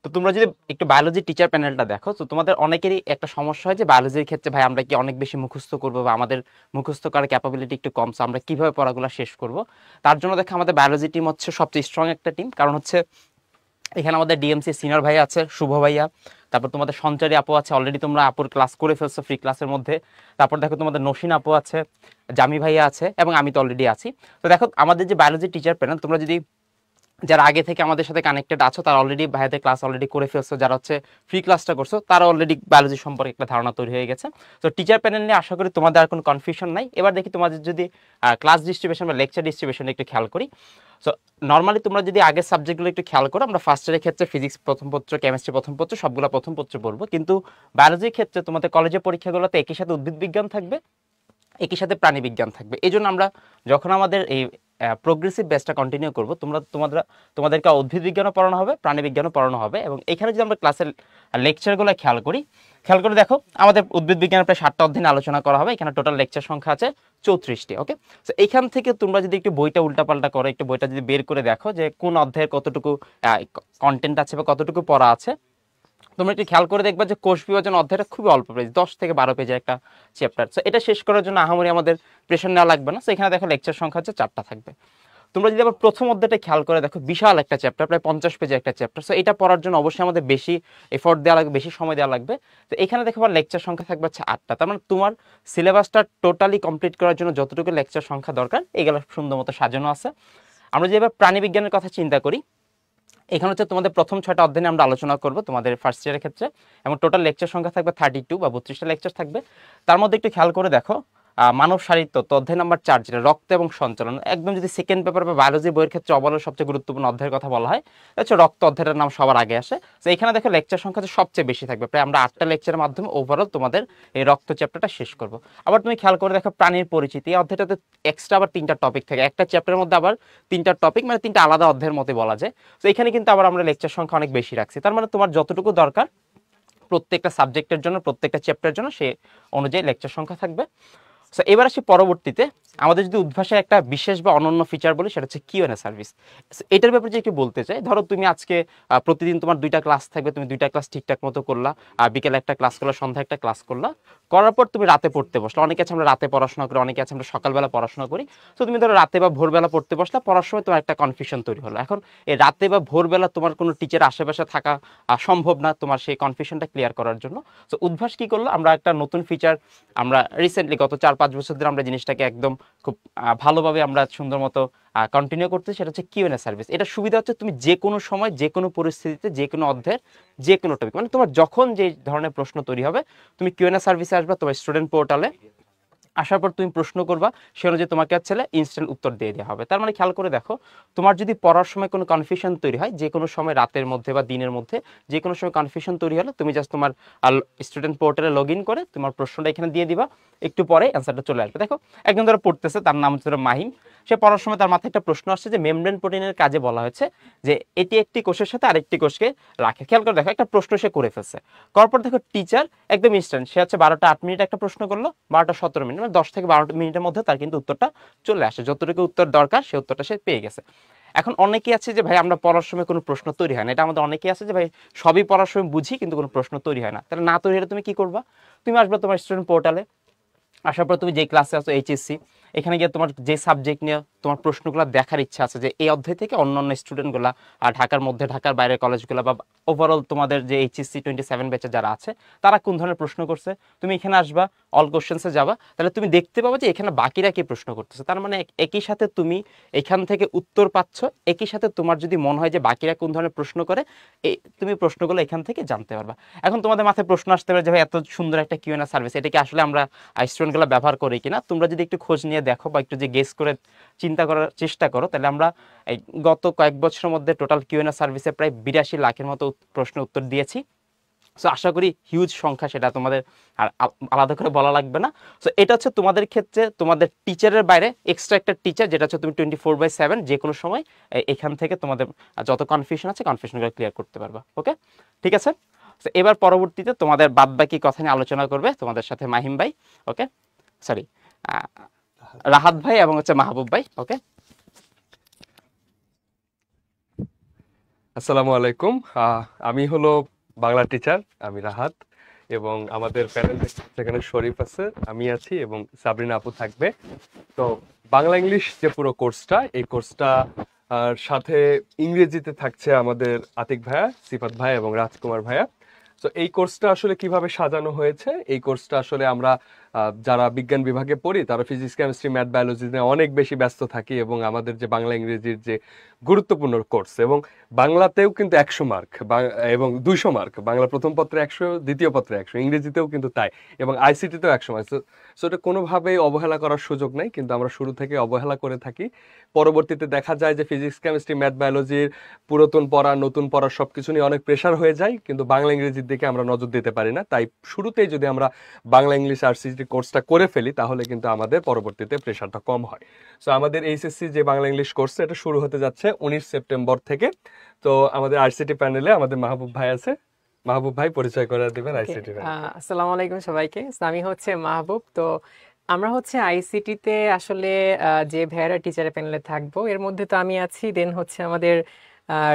তো তোমরা যদি একটু বায়োলজি টিচার প্যানেলটা দেখো, তো তোমাদের অনেকেরই একটা সমস্যা হয় যে বায়োলজির ক্ষেত্রে ভাই আমরা কি অনেক বেশি মুখস্থ করবো, বা আমাদের মুখস্থ করার ক্যাপাবিলিটি একটু কম, আমরা কিভাবে পড়াগুলো শেষ করব। তার জন্য দেখো আমাদের বায়োলজি টিম হচ্ছে সবচেয়ে স্ট্রং একটা টিম, কারণ হচ্ছে এখানে আমাদের ডিএমসি সিনিয়র ভাই আছে, শুভ ভাইয়া, তারপর তোমাদের সঞ্চারী আপু আছে, অলরেডি তোমরা আপুর ক্লাস করে ফেলছো ফ্রি ক্লাসের মধ্যে। তারপর দেখো তোমাদের নসীন আপু আছে, জামি ভাইয়া আছে, এবং আমি তো অলরেডি আছি। তো দেখো আমাদের যে বায়োলজি টিচার প্যানেল, তোমরা যদি যারা আগে থেকে আমাদের সাথে কানেক্টেড আছো তারা অলরেডি ভাইয়াদের ক্লাস অলরেডি করে ফেলছো, যারা হচ্ছে ফ্রি ক্লাসটা করছো তারা অলরেডি বায়োলজি সম্পর্কে একটা ধারণা তৈরি হয়ে গেছে। তো টিচার প্যানেল নিয়ে আশা করি তোমাদের আর কোনো কনফিউশন নাই। এবার দেখি তোমাদের যদি ক্লাস ডিস্ট্রিবিউশন বা লেকচার ডিস্ট্রিবিউশন একটু খেয়াল করি। সো নর্মালি তোমরা যদি আগের সাবজেক্টগুলো একটু খেয়াল করো, আমরা ফার্স্ট ইয়ারের ক্ষেত্রে ফিজিক্স প্রথম পত্র, কেমিস্ট্রি প্রথম পত্র, সবগুলো প্রথম পত্র পড়বো। কিন্তু বায়োলজির ক্ষেত্রে তোমাদের কলেজের পরীক্ষাগুলোতে একই সাথে উদ্ভিদ বিজ্ঞান থাকবে, একই সাথে প্রাণী বিজ্ঞান থাকবে। এই জন্য আমরা যখন আমাদের এই প্রোগ্রেসিভ ব্যাচটা কন্টিনিউ করবো, তোমাদেরকে উদ্ভিদ বিজ্ঞানও পড়ানো হবে, প্রাণী বিজ্ঞানও পড়ানো হবে। এবং এখানে যদি আমরা ক্লাসের লেকচারগুলো খেয়াল করে দেখো, আমাদের উদ্ভিদ বিজ্ঞানের প্রায় 7টা অধ্যায় আলোচনা করা হবে। এখানে টোটাল লেকচার সংখ্যা আছে 34টি। ওকে, তো এইখান থেকে তোমরা যদি একটু বইটা উল্টাপাল্টা করো, একটু বইটা যদি বের করে দেখো যে কোন অধ্যায়ের কতটুকু কন্টেন্ট আছে বা কতটুকু পড়া আছে, তোমরা একটু খেয়াল করে দেখবা যে কোষ বিভাজন অধ্যায়টা খুবই অল্প পেজ, 10 থেকে 12 পেজের একটা চ্যাপ্টার। সো এটা শেষ করার জন্য আহামরি আমাদের প্রেশার নেওয়া লাগবে না। সো এখানে দেখো লেকচার সংখ্যা হচ্ছে 4টা থাকবে। তোমরা যদি আবার প্রথম অধ্যায়টা খেয়াল করে দেখো, বিশাল একটা চ্যাপ্টার, প্রায় 50 পেজের একটা চ্যাপ্টার। সো এটা পড়ার জন্য অবশ্যই আমাদের বেশি এফোর্ট দেওয়া লাগবে, বেশি সময় দেওয়া লাগবে। তো এখানে দেখো আবার লেকচার সংখ্যা থাকবে হচ্ছে 8টা। তার মানে তোমার সিলেবাসটা টোটালি কমপ্লিট করার জন্য যতটুকু লেকচার সংখ্যা দরকার এগুলো সুন্দর মতো সাজানো আছে। আমরা যদি এবার প্রাণী বিজ্ঞানের কথা চিন্তা করি, এখানে হচ্ছে তোমাদের প্রথম 6টা অধ্যায় আমরা আলোচনা করব তোমাদের ফার্স্ট ইয়ারের ক্ষেত্রে, এবং টোটাল লেকচার সংখ্যা থাকবে 32 বা 32টা লেকচার থাকবে। তার মধ্যে একটু খেয়াল করে দেখো, মানব শারীরতত্ত্ব অধ্যায় নাম্বার 4, যেটা রক্ত এবং সঞ্চালন, একদম যদি সেকেন্ড পেপার বা বায়োলজি বইয়ের ক্ষেত্রে অবলের সবচেয়ে গুরুত্বপূর্ণ অধ্যায়ের কথা বলা হয়, হচ্ছে রক্ত অধ্যায়ের নাম সবার আগে আসে। তো এখানে দেখো লেকচার সংখ্যা সবচেয়ে বেশি থাকবে, প্রায় আমরা 8টা লেকচারের মাধ্যমে ওভারঅল তোমাদের এই রক্ত চ্যাপ্টারটা শেষ করব। আবার তুমি খেয়াল করে দেখো প্রাণীর পরিচিতি, এই অধ্যায়টাতে এক্সট্রা আবার 3টা টপিক থাকে, একটা চ্যাপ্টারের মধ্যে আবার 3টা টপিক, মানে 3টা আলাদা অধ্যায়ের মতো বলা যায়। তো এখানে কিন্তু আবার আমরা লেকচার সংখ্যা অনেক বেশি রাখছি। তার মানে তোমার যতটুকু দরকার প্রত্যেকটা সাবজেক্টের জন্য, প্রত্যেকটা চ্যাপ্টারের জন্য সে অনুযায়ী লেকচার সংখ্যা থাকবে। সো এবার আসি পরবর্তীতে আমাদের যদি উদ্ভাসের একটা বিশেষ বা অনন্য ফিচার বলি, সেটা হচ্ছে কিউএনএ সার্ভিস। এটার ব্যাপারে যে একটু বলতে চাই, ধরো তুমি আজকে প্রতিদিন তোমার 2টা ক্লাস থাকবে, তুমি 2টা ক্লাস ঠিকঠাক মতো করলা, বিকেলে একটা ক্লাস করলা, সন্ধ্যায় একটা ক্লাস করলা, করার পর তুমি রাতে পড়তে বসলা। অনেকে আছে আমরা রাতে পড়াশোনা করি, অনেকে আছে আমরা সকালবেলা পড়াশোনা করি। তো তুমি ধরো রাতে বা ভোরবেলা পড়তে বসলা, পড়ার সময় তোমার একটা কনফিউশন তৈরি হলো। এখন এই রাতে বা ভোরবেলা তোমার কোনো টিচার আশেপাশে থাকা সম্ভব না তোমার সেই কনফিউশনটা ক্লিয়ার করার জন্য। তো উদ্ভাস কি করলো, আমরা একটা নতুন ফিচার আমরা রিসেন্টলি গত 4-5 বছর ধরে আমরা জিনিসটাকে একদম খুব ভালোভাবে আমরা সুন্দর মতো কন্টিনিউ করতে, সেটা হচ্ছে কিউএনএ সার্ভিস। এটা সুবিধা হচ্ছে তুমি যে কোনো সময়, যে কোনো পরিস্থিতিতে, যে কোনো অধ্যায়ের যে কোনো টপিক, মানে তোমার যখন যে ধরনের প্রশ্ন তৈরি হবে তুমি কিউএনএ সার্ভিসে আসবে, তোমার স্টুডেন্ট পোর্টালে আসার পর তুমি প্রশ্ন করবা, সে অনুযায়ী তোমাকে হচ্ছে ইনস্ট্যান্ট উত্তর দিয়ে দেওয়া হবে। তার মানে খেয়াল করে দেখো, তোমার যদি পড়ার সময় কোনো কনফিউশন তৈরি হয়, যে কোনো সময় রাতের মধ্যে বা দিনের মধ্যে যে কোনো সময় কনফিউশন তৈরি হলে তুমি জাস্ট তোমার স্টুডেন্ট পোর্টালে লগ ইন করে তোমার প্রশ্নটা এখানে দিয়ে দিবা, একটু পরে অ্যান্সারটা চলে আসবে। দেখো একজন ধরো পড়তেছে, তার নাম হচ্ছে মাহিম, সে পড়ার সময় তার মাথায় একটা প্রশ্ন আসছে যে মেমব্রেন প্রোটিনের কাজে বলা হয়েছে যে এটি একটি কোষের সাথে আরেকটি কোষকে রাখে। খেয়াল করে দেখো, একটা প্রশ্ন সে করে ফেলছে, করার পর দেখো টিচার একদম ইনস্ট্যান্ট, সে হচ্ছে 12টা 8 মিনিট একটা প্রশ্ন করলো, 12টা 17 মিনিট, মানে 10 থেকে 12 মিনিটের মধ্যে তার কিন্তু উত্তরটা চলে আসে, যতটুকু উত্তর দরকার সে উত্তরটা সে পেয়ে গেছে। এখন অনেকেই আছে যে ভাই আমরা পড়ার সময় কোনো প্রশ্ন তৈরি হয় না, এটা আমাদের অনেকেই আছে যে ভাই সবই পড়ার সময় বুঝি কিন্তু কোনো প্রশ্ন তৈরি হয় না। তাহলে না তৈরি হলে তুমি কি করবা? তুমি আসবে তোমার স্টুডেন্ট পোর্টালে, আসার পর তুমি যে ক্লাসে আছো এইচএসসি, এখানে গিয়ে তোমার যে সাবজেক্ট নিয়ে তোমার প্রশ্নগুলো দেখার ইচ্ছা আছে যে এই অধ্যায় থেকে অন্যান্য স্টুডেন্টগুলা ঢাকার মধ্যে ঢাকার বাইরের কলেজগুলো বা ওভারঅল তোমাদের যে এইচএসসি 27 ব্যাচে যারা আছে তারা কোন ধরনের প্রশ্ন করছে, তুমি এখানে আসবা, অল কোশ্চেন্সে যাবা, তাহলে তুমি দেখতে পাবে যে এখানে বাকিরা কি প্রশ্ন করতেছে। তার মানে একই সাথে তুমি এখান থেকে উত্তর পাচ্ছ, একই সাথে তোমার যদি মনে হয় যে বাকিরা কোন ধরনের প্রশ্ন করে, তুমি প্রশ্নগুলো এখান থেকে জানতে পারবা। এখন তোমাদের মাথায় প্রশ্ন আসতে পারে যে ভাই এত সুন্দর একটা কিউএনএ সার্ভিস, এটা কি আসলে আমরা স্টুডেন্টগুলো ব্যবহার করি কিনা? তোমরা যদি একটু খোঁজ নিয়ে দেখো বা একটু যে গেস করে চিন্তা করার চেষ্টা করো, তাহলে আমরা এই গত কয়েক বছরের মধ্যে টোটাল কিউএনএ সার্ভিসে প্রায় 82 লাখের মতো প্রশ্নের উত্তর দিয়েছি। সো আশা করি হিউজ সংখ্যা, সেটা তোমাদের আর আলাদা করে বলা লাগবে না। সো এটা হচ্ছে তোমাদের ক্ষেত্রে তোমাদের টিচারের বাইরে এক্সট্রা একটা টিচার, যেটা হচ্ছে তুমি 24/7 যে কোনো সময় এখান থেকে তোমাদের যত কনফিউশন আছে কনফিউশনগুলো ক্লিয়ার করতে পারবা। ওকে, ঠিক আছে। তো এবার পরবর্তীতে তোমাদের বাদবাকি কথা নিয়ে আলোচনা করবে তোমাদের সাথে মাহিম ভাই, ওকে, সরি রাহাত ভাই এবং হচ্ছে মাহবুব ভাই। ওকে, আসসালামু আলাইকুম। আমি হলো বাংলা টিচার, আমি রাহাত, এবং আমাদের প্যানেল সেখানে শরীফ আছে, আমি আছি এবং সাবরিনা আপু থাকবে। তো বাংলা ইংলিশ যে পুরো কোর্সটা, এই কোর্সটা সাথে ইংরেজিতে থাকছে আমাদের আতিক ভাইয়া, সিফাত ভাই এবং রাজকুমার ভাইয়া। তো এই কোর্সটা আসলে কিভাবে সাজানো হয়েছে, এই কোর্সটা আসলে আমরা যারা বিজ্ঞান বিভাগে পড়ি তারা ফিজিক্স কেমিস্ট্রি ম্যাথ বায়োলজি নিয়ে অনেক বেশি ব্যস্ত থাকি, এবং আমাদের যে বাংলা ইংরেজির যে গুরুত্বপূর্ণ কোর্স, এবং বাংলাতেও কিন্তু 100 মার্ক এবং 200 মার্ক, বাংলা প্রথম পত্রে 100, দ্বিতীয় পত্রে 100, ইংরেজিতেও কিন্তু তাই, এবং আইসিটিতেও 100 মার্ক। সো এটা কোনোভাবেই অবহেলা করার সুযোগ নেই, কিন্তু আমরা শুরু থেকে অবহেলা করে থাকি। পরবর্তীতে দেখা যায় যে ফিজিক্স কেমিস্ট্রি ম্যাথ বায়োলজির পুরাতন পড়া নতুন পড়া সবকিছু নিয়ে অনেক প্রেশার হয়ে যায়, কিন্তু বাংলা ইংরেজির দিকে আমরা নজর দিতে পারি না। তাই শুরুতেই যদি আমরা বাংলা ইংলিশ আরসিটি কোর্সটা করে ফেলি তাহলে কিন্তু আমাদের পরবর্তীতে প্রেশারটা কম হয়। সো আমাদের এইচএসসি যে বাংলা ইংলিশ কোর্স, এটা শুরু হতে যাচ্ছে 19 সেপ্টেম্বর থেকে। তো আমাদের আরসিটি প্যানেলে আমাদের মাহবুব ভাই আছে। মাহবুব ভাই পরিচয় করে দিবেন আইসিটি। আসসালামু আলাইকুম সবাইকে। আমি হচ্ছে মাহবুব। তো আমরা হচ্ছে আইসিটিতে আসলে যে ভাইয়ারা টিচারের প্যানেলে থাকবো, এর মধ্যে তো আমি আছি, দেন হচ্ছে আমাদের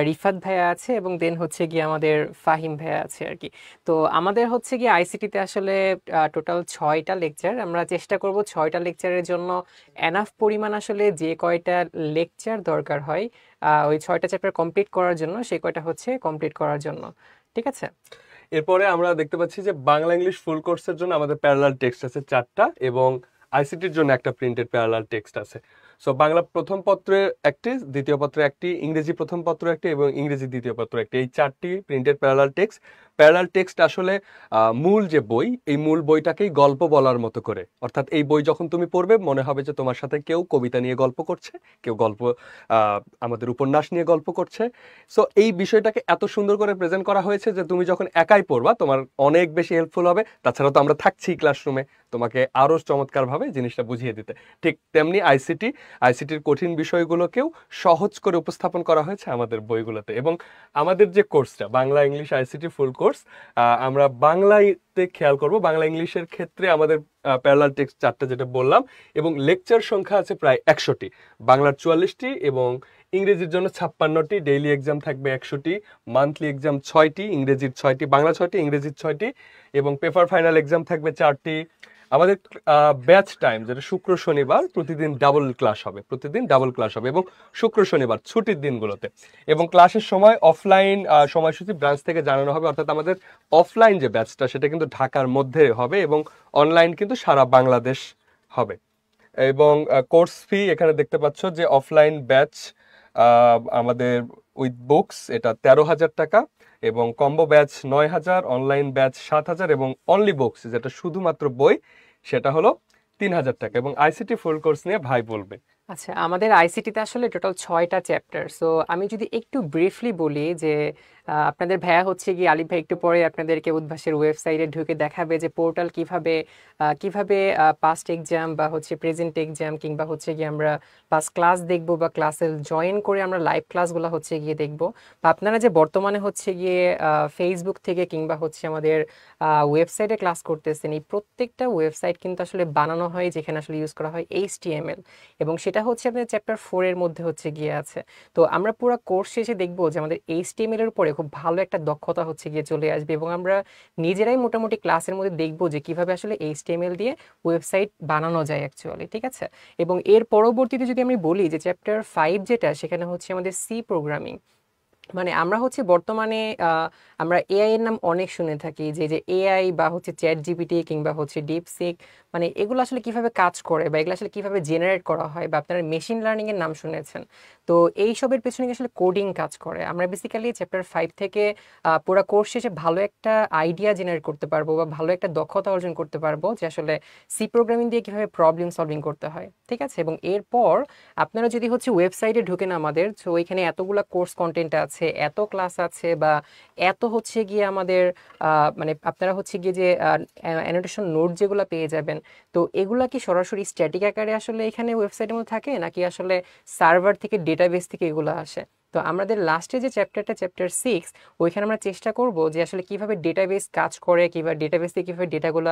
রিফাত ভাইয়া আছে, এবং দেন হচ্ছে গিয়ে আমাদের ফাহিম ভাইয়া আছে আর কি। তো আমাদের হচ্ছে গিয়ে আইসিটিতে আসলে টোটাল 6টা লেকচার। আমরা চেষ্টা করব 6টা লেকচারের জন্য এনাফ পরিমাণ আসলে যে কয়টা লেকচার দরকার হয় ওই 6টা চ্যাপ্টার কমপ্লিট করার জন্য, সেই কয়টা হচ্ছে কমপ্লিট করার জন্য। ঠিক আছে। এরপরে আমরা দেখতে পাচ্ছি যে বাংলা ইংলিশ ফুল কোর্সের জন্য আমাদের প্যারালাল টেক্সট আছে 4টা, এবং আইসিটির জন্য একটা প্রিন্টেড প্যারালাল টেক্সট আছে। সো বাংলা প্রথম পত্রে একটি, দ্বিতীয় পত্রে একটি, ইংরেজি প্রথম পত্র একটি এবং ইংরেজি দ্বিতীয় পত্র একটি, এই 4টি printed parallel text. Parallel text আসলে মূল যে বই, এই মূল বইটাকেই গল্প বলার মতো করে, অর্থাৎ এই বই যখন তুমি পড়বে মনে হবে যে তোমার সাথে কেউ কবিতা নিয়ে গল্প করছে, কেউ গল্প আমাদের উপন্যাস নিয়ে গল্প করছে। সো এই বিষয়টাকে এত সুন্দর করে প্রেজেন্ট করা হয়েছে যে তুমি যখন একাই পড়বা তোমার অনেক বেশি হেল্পফুল হবে। তাছাড়া তো আমরা থাকছি ক্লাসরুমে তোমাকে আরও চমৎকারভাবে জিনিসটা বুঝিয়ে দিতে। ঠিক তেমনি আইসিটির কঠিন বিষয়গুলোকেও সহজ করে উপস্থাপন করা হয়েছে আমাদের বইগুলোতে। এবং আমাদের যে কোর্সটা Bangla English ICT full course, আমরা বাংলাতে খেয়াল করব, বাংলা ইংলিশের ক্ষেত্রে আমাদের প্যারালাল টেক্সট 4টা যেটা বললাম, এবং লেকচার সংখ্যা আছে প্রায় 100টি, বাংলার 44টি এবং ইংরেজির জন্য 56টি, ডেইলি এক্সাম থাকবে 100টি, মান্থলি এক্সাম 6টি, ইংরেজির 6টি, বাংলা 6টি, ইংরেজির 6টি, এবং পেপার ফাইনাল এক্সাম থাকবে 4টি। আমাদের ব্যাচ টাইম যেটা শুক্র শনিবার প্রতিদিন ডাবল ক্লাস হবে, এবং শুক্র শনিবার ছুটির দিনগুলোতে। এবং ক্লাসের সময় অফলাইন সময়সূচি ব্রাঞ্চ থেকে জানানো হবে, অর্থাৎ আমাদের অফলাইন যে ব্যাচটা সেটা কিন্তু ঢাকার মধ্যে হবে, এবং অনলাইন কিন্তু সারা বাংলাদেশ হবে। এবং কোর্স ফি এখানে দেখতে পাচ্ছ যে অফলাইন ব্যাচ আমাদের উইথ বুকস এটা 13,000 টাকা, এবং কম্বো ব্যাচ 9,000, অনলাইন ব্যাচ 7,000, এবং অনলি বুকস যেটা শুধুমাত্র বই সেটা হলো 3000 টাকা, এবং আইসিটি ফুল কোর্স নিয়ে ভাই বলবে। আচ্ছা, আমাদের আইসিটিতে আসলে টোটাল 6টা চ্যাপ্টার। সো আমি যদি একটু ব্রিফলি বলি যে আপনাদের ভাইয়া হচ্ছে গিয়ে আলিফ ভাই একটু পরে আপনাদেরকে উদ্ভাসের ওয়েবসাইটে ঢুকে দেখাবে যে পোর্টাল কিভাবে কিভাবে পাস্ট এক্সাম বা হচ্ছে প্রেজেন্ট এক্সাম কিংবা হচ্ছে গিয়ে আমরা পাস্ট ক্লাস দেখবো বা ক্লাসে জয়েন করে আমরা লাইভ ক্লাসগুলো হচ্ছে গিয়ে দেখবো। বা আপনারা যে বর্তমানে হচ্ছে গিয়ে ফেসবুক থেকে কিংবা হচ্ছে আমাদের ওয়েবসাইটে ক্লাস করতেছেন, এই প্রত্যেকটা ওয়েবসাইট কিন্তু আসলে বানানো হয় যেখানে আসলে ইউজ করা হয় HTML, এবং সেটা হচ্ছে আপনাদের চ্যাপ্টার 4 এর মধ্যে হচ্ছে গিয়ে আছে। তো আমরা পুরো কোর্স শেষে দেখবো যে আমাদের HTML এর উপরে খুব ভালো একটা দক্ষতা হচ্ছে গিয়ে চলে আসবে, এবং আমরা নিজেরাই মোটামুটি ক্লাসের মধ্যে দেখবো যে কিভাবে আসলে HTML দিয়ে ওয়েবসাইট বানানো যায় অ্যাকচুয়ালি, ঠিক আছে। এবং এর পরবর্তীতে যদি আমি বলি যে চ্যাপ্টার 5 যেটা, সেখানে হচ্ছে আমাদের সি প্রোগ্রামিং। মানে আমরা হচ্ছে বর্তমানে আমরা এআই এর নাম অনেক শুনে থাকি, যে যে এআই বা হচ্ছে চ্যাট জিপিটি কিংবা হচ্ছে ডিপসিক, মানে এগুলো আসলে কিভাবে কাজ করে বা এগুলো আসলে কিভাবে জেনারেট করা হয়, বা আপনারা মেশিন লার্নিং এর নাম শুনেছেন। তো এই সবের পেছনে আসলে কোডিং কাজ করে। আমরা বেসিক্যালি চ্যাপ্টার 5 থেকে পুরো কোর্স শেষে ভালো একটা আইডিয়া জেনারেট করতে পারবো বা ভালো একটা দক্ষতা অর্জন করতে পারবো যে আসলে সি প্রোগ্রামিং দিয়ে কিভাবে প্রবলেম সলভিং করতে হয়, ঠিক আছে। এবং এরপর আপনারা যদি হচ্ছে ওয়েবসাইটে ঢুকেন আমাদের, তো ওইখানে এতগুলা কোর্স কন্টেন্ট আছে, এত ক্লাস আছে, বা এত হচ্ছে গিয়ে আমাদের মানে আপনারা হচ্ছে গিয়ে যে অ্যানোটেশন নোট যেগুলো পেয়ে যাবেন, তো এগুলা কি সরাসরি স্ট্যাটিক আকারে আসলে এখানে ওয়েবসাইটের মধ্যে থাকে, নাকি আসলে সার্ভার থেকে ডেটাবেস থেকে এগুলো আসে? তো আমাদের লাস্টে যে চ্যাপ্টারটা, চ্যাপ্টার 6, ওইখানে আমরা চেষ্টা করব যে আসলে কিভাবে ডেটাবেস কাজ করে, কিভাবে ডেটাবেস থেকে কিভাবে ডেটাগুলো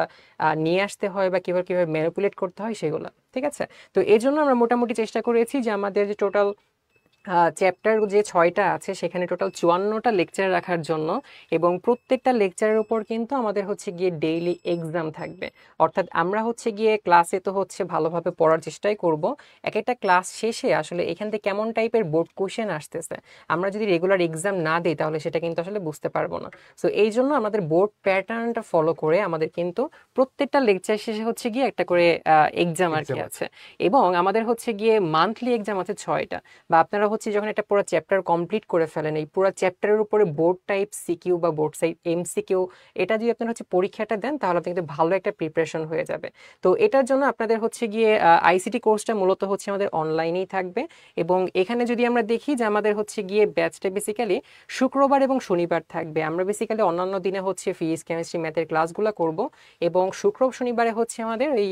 নিয়ে আসতে হয় বা কিভাবে কিভাবে ম্যানিপুলেট করতে হয় সেগুলো, ঠিক আছে। তো এই জন্য আমরা মোটামুটি চেষ্টা করেছি যে আমাদের যে টোটাল চ্যাপ্টার যে 6টা আছে সেখানে টোটাল 54টা লেকচার রাখার জন্য, এবং প্রত্যেকটা লেকচারের উপর কিন্তু আমাদের হচ্ছে গিয়ে ডেইলি এক্সাম থাকবে। অর্থাৎ আমরা হচ্ছে গিয়ে ক্লাসে তো হচ্ছে ভালোভাবে পড়ার চেষ্টাই করব, এক একটা ক্লাস শেষে আসলে এখান থেকে কেমন টাইপের বোর্ড কোশ্চেন আসতেছে, আমরা যদি রেগুলার এক্সাম না দিই তাহলে সেটা কিন্তু আসলে বুঝতে পারবো না। সো এই জন্য আমাদের বোর্ড প্যাটার্নটা ফলো করে আমাদের কিন্তু প্রত্যেকটা লেকচার শেষে হচ্ছে গিয়ে একটা করে এক্সাম আর কি আছে, এবং আমাদের হচ্ছে গিয়ে মান্থলি এক্সাম আছে 6টা। বা আপনারা হচ্ছে যখন একটা পুরো চ্যাপ্টার কমপ্লিট করে ফেলেন, এই পুরো চ্যাপ্টারের উপরে বোর্ড টাইপ সিকিউ বা বোর্ড সাইড MCQ, এটা যদি আপনারা হচ্ছে পরীক্ষাটা দেন তাহলে আপনাদের কিন্তু ভালো একটা প্রিপারেশন হয়ে যাবে। তো এটার জন্য আপনাদের হচ্ছে গিয়ে আইসিটি কোর্সটা মূলত হচ্ছে আমাদের অনলাইনেই থাকবে, এবং এখানে যদি আমরা দেখি যে আমাদের হচ্ছে গিয়ে ব্যাচটা বেসিক্যালি শুক্রবার এবং শনিবার থাকবে। আমরা বেসিক্যালি অন্যান্য দিনে হচ্ছে ফিজিক্স কেমিস্ট্রি ম্যাথের ক্লাসগুলো করব, এবং শুক্র শনিবারে হচ্ছে আমাদের এই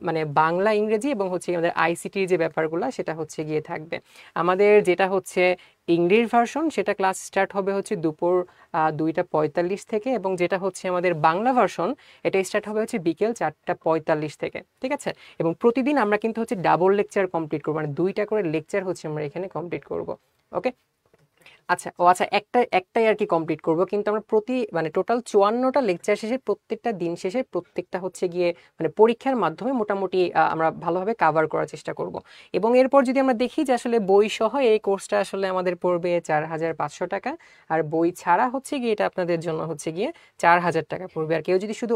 মানে বাংলা ইংরেজি এবং হচ্ছে আমাদের আইসিটির যে ব্যাপারগুলো সেটা হচ্ছে গিয়ে থাকবে। আমাদের যেটা হচ্ছে ইংলিশ ভার্সন, সেটা ক্লাস স্টার্ট হবে হচ্ছে দুপুর 2টা 45 থেকে, এবং যেটা হচ্ছে আমাদের বাংলা ভার্সন, এটা স্টার্ট হবে হচ্ছে বিকেল 4টা 45 থেকে, ঠিক আছে। এবং প্রতিদিন আমরা কিন্তু হচ্ছে ডাবল লেকচার কমপ্লিট করবো, মানে 2টা করে লেকচার হচ্ছে আমরা এখানে কমপ্লিট করব, ওকে। আচ্ছা, আচ্ছা, একটাই আর কি কমপ্লিট করব, কিন্তু আমরা মানে টোটাল 54টা লেকচার শেষে প্রত্যেকটা দিন শেষে প্রত্যেকটা হচ্ছে গিয়ে মানে পরীক্ষার মাধ্যমে মোটামুটি আমরা ভালোভাবে কাভার করার চেষ্টা করব। এবং এরপর যদি আমরা দেখি যে আসলে বই সহ এই কোর্সটা আসলে আমাদের পড়বে 4500 টাকা, আর বই ছাড়া হচ্ছে গিয়ে এটা আপনাদের জন্য হচ্ছে গিয়ে 4000 টাকা পড়বে। আর কেউ যদি শুধু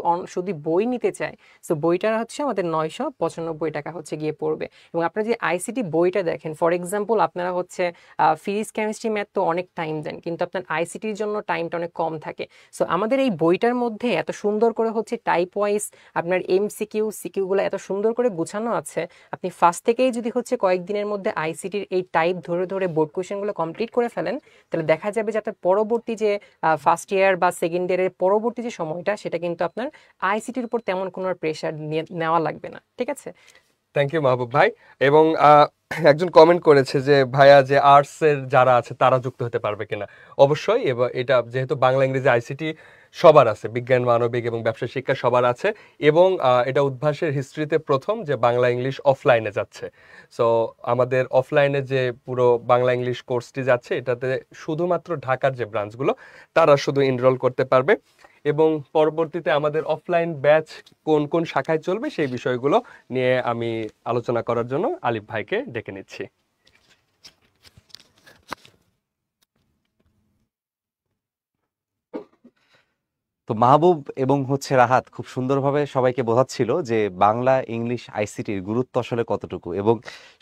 বই নিতে চায়, তো বইটা হচ্ছে আমাদের 995 টাকা হচ্ছে গিয়ে পড়বে। এবং আপনারা যে আইসিটি বইটা দেখেন, ফর এক্সাম্পল আপনারা হচ্ছে ফিজিক্স কেমিস্ট্রি ম্যাথ তো অনেক টাইম দেন, কিন্তু আপনার আইসিটির জন্য টাইমটা অনেক কম থাকে। সো আমাদের এই বইটার মধ্যে এত সুন্দর করে হচ্ছে টাইপ ওয়াইজ আপনার সিকিউগুলো এত সুন্দর করে গুছানো আছে, আপনি ফার্স্ট থেকেই যদি হচ্ছে কয়েকদিনের মধ্যে আইসিটির এই টাইপ ধরে ধরে বোর্ড কোয়েশ্চেনগুলো কমপ্লিট করে ফেলেন, তাহলে দেখা যাবে যে আপনার পরবর্তী যে ফার্স্ট ইয়ার বা সেকেন্ড ইয়ারের পরবর্তী যে সময়টা, সেটা কিন্তু আপনার আইসিটির উপর তেমন কোনো প্রেশার নেওয়া লাগবে না, ঠিক আছে। থ্যাংক ইউ মাহবুব ভাই। এবং একজন কমেন্ট করেছে যে ভাইয়া যে আর্টস এর যারা আছে তারা যুক্ত হতে পারবে কিনা। অবশ্যই, এবং এটা যেহেতু বাংলা ইংরেজি আইসিটি সবার আছে, বিজ্ঞান মানবিক এবং ব্যবসা শিক্ষা সবার আছে, এবং এটা উদ্ভাসের হিস্ট্রিতে প্রথম যে বাংলা ইংলিশ অফলাইনে যাচ্ছে। সো আমাদের অফলাইনে যে পুরো বাংলা ইংলিশ কোর্সটি যাচ্ছে, এটাতে শুধুমাত্র ঢাকার যে ব্রাঞ্চগুলো তারা শুধু এনরোল করতে পারবে, এবং পরবর্তীতে আমাদের অফলাইন ব্যাচ কোন কোন শাখায় চলবে সেই বিষয়গুলো নিয়ে আমি আলোচনা করার জন্য আলিফ ভাইকে ডেকে নিচ্ছি। তো মাহবুব এবং হচ্ছে রাহাত খুব সুন্দরভাবে সবাইকে বোঝাচ্ছিল যে বাংলা ইংলিশ আইসিটির গুরুত্ব আসলে কতটুকু, এবং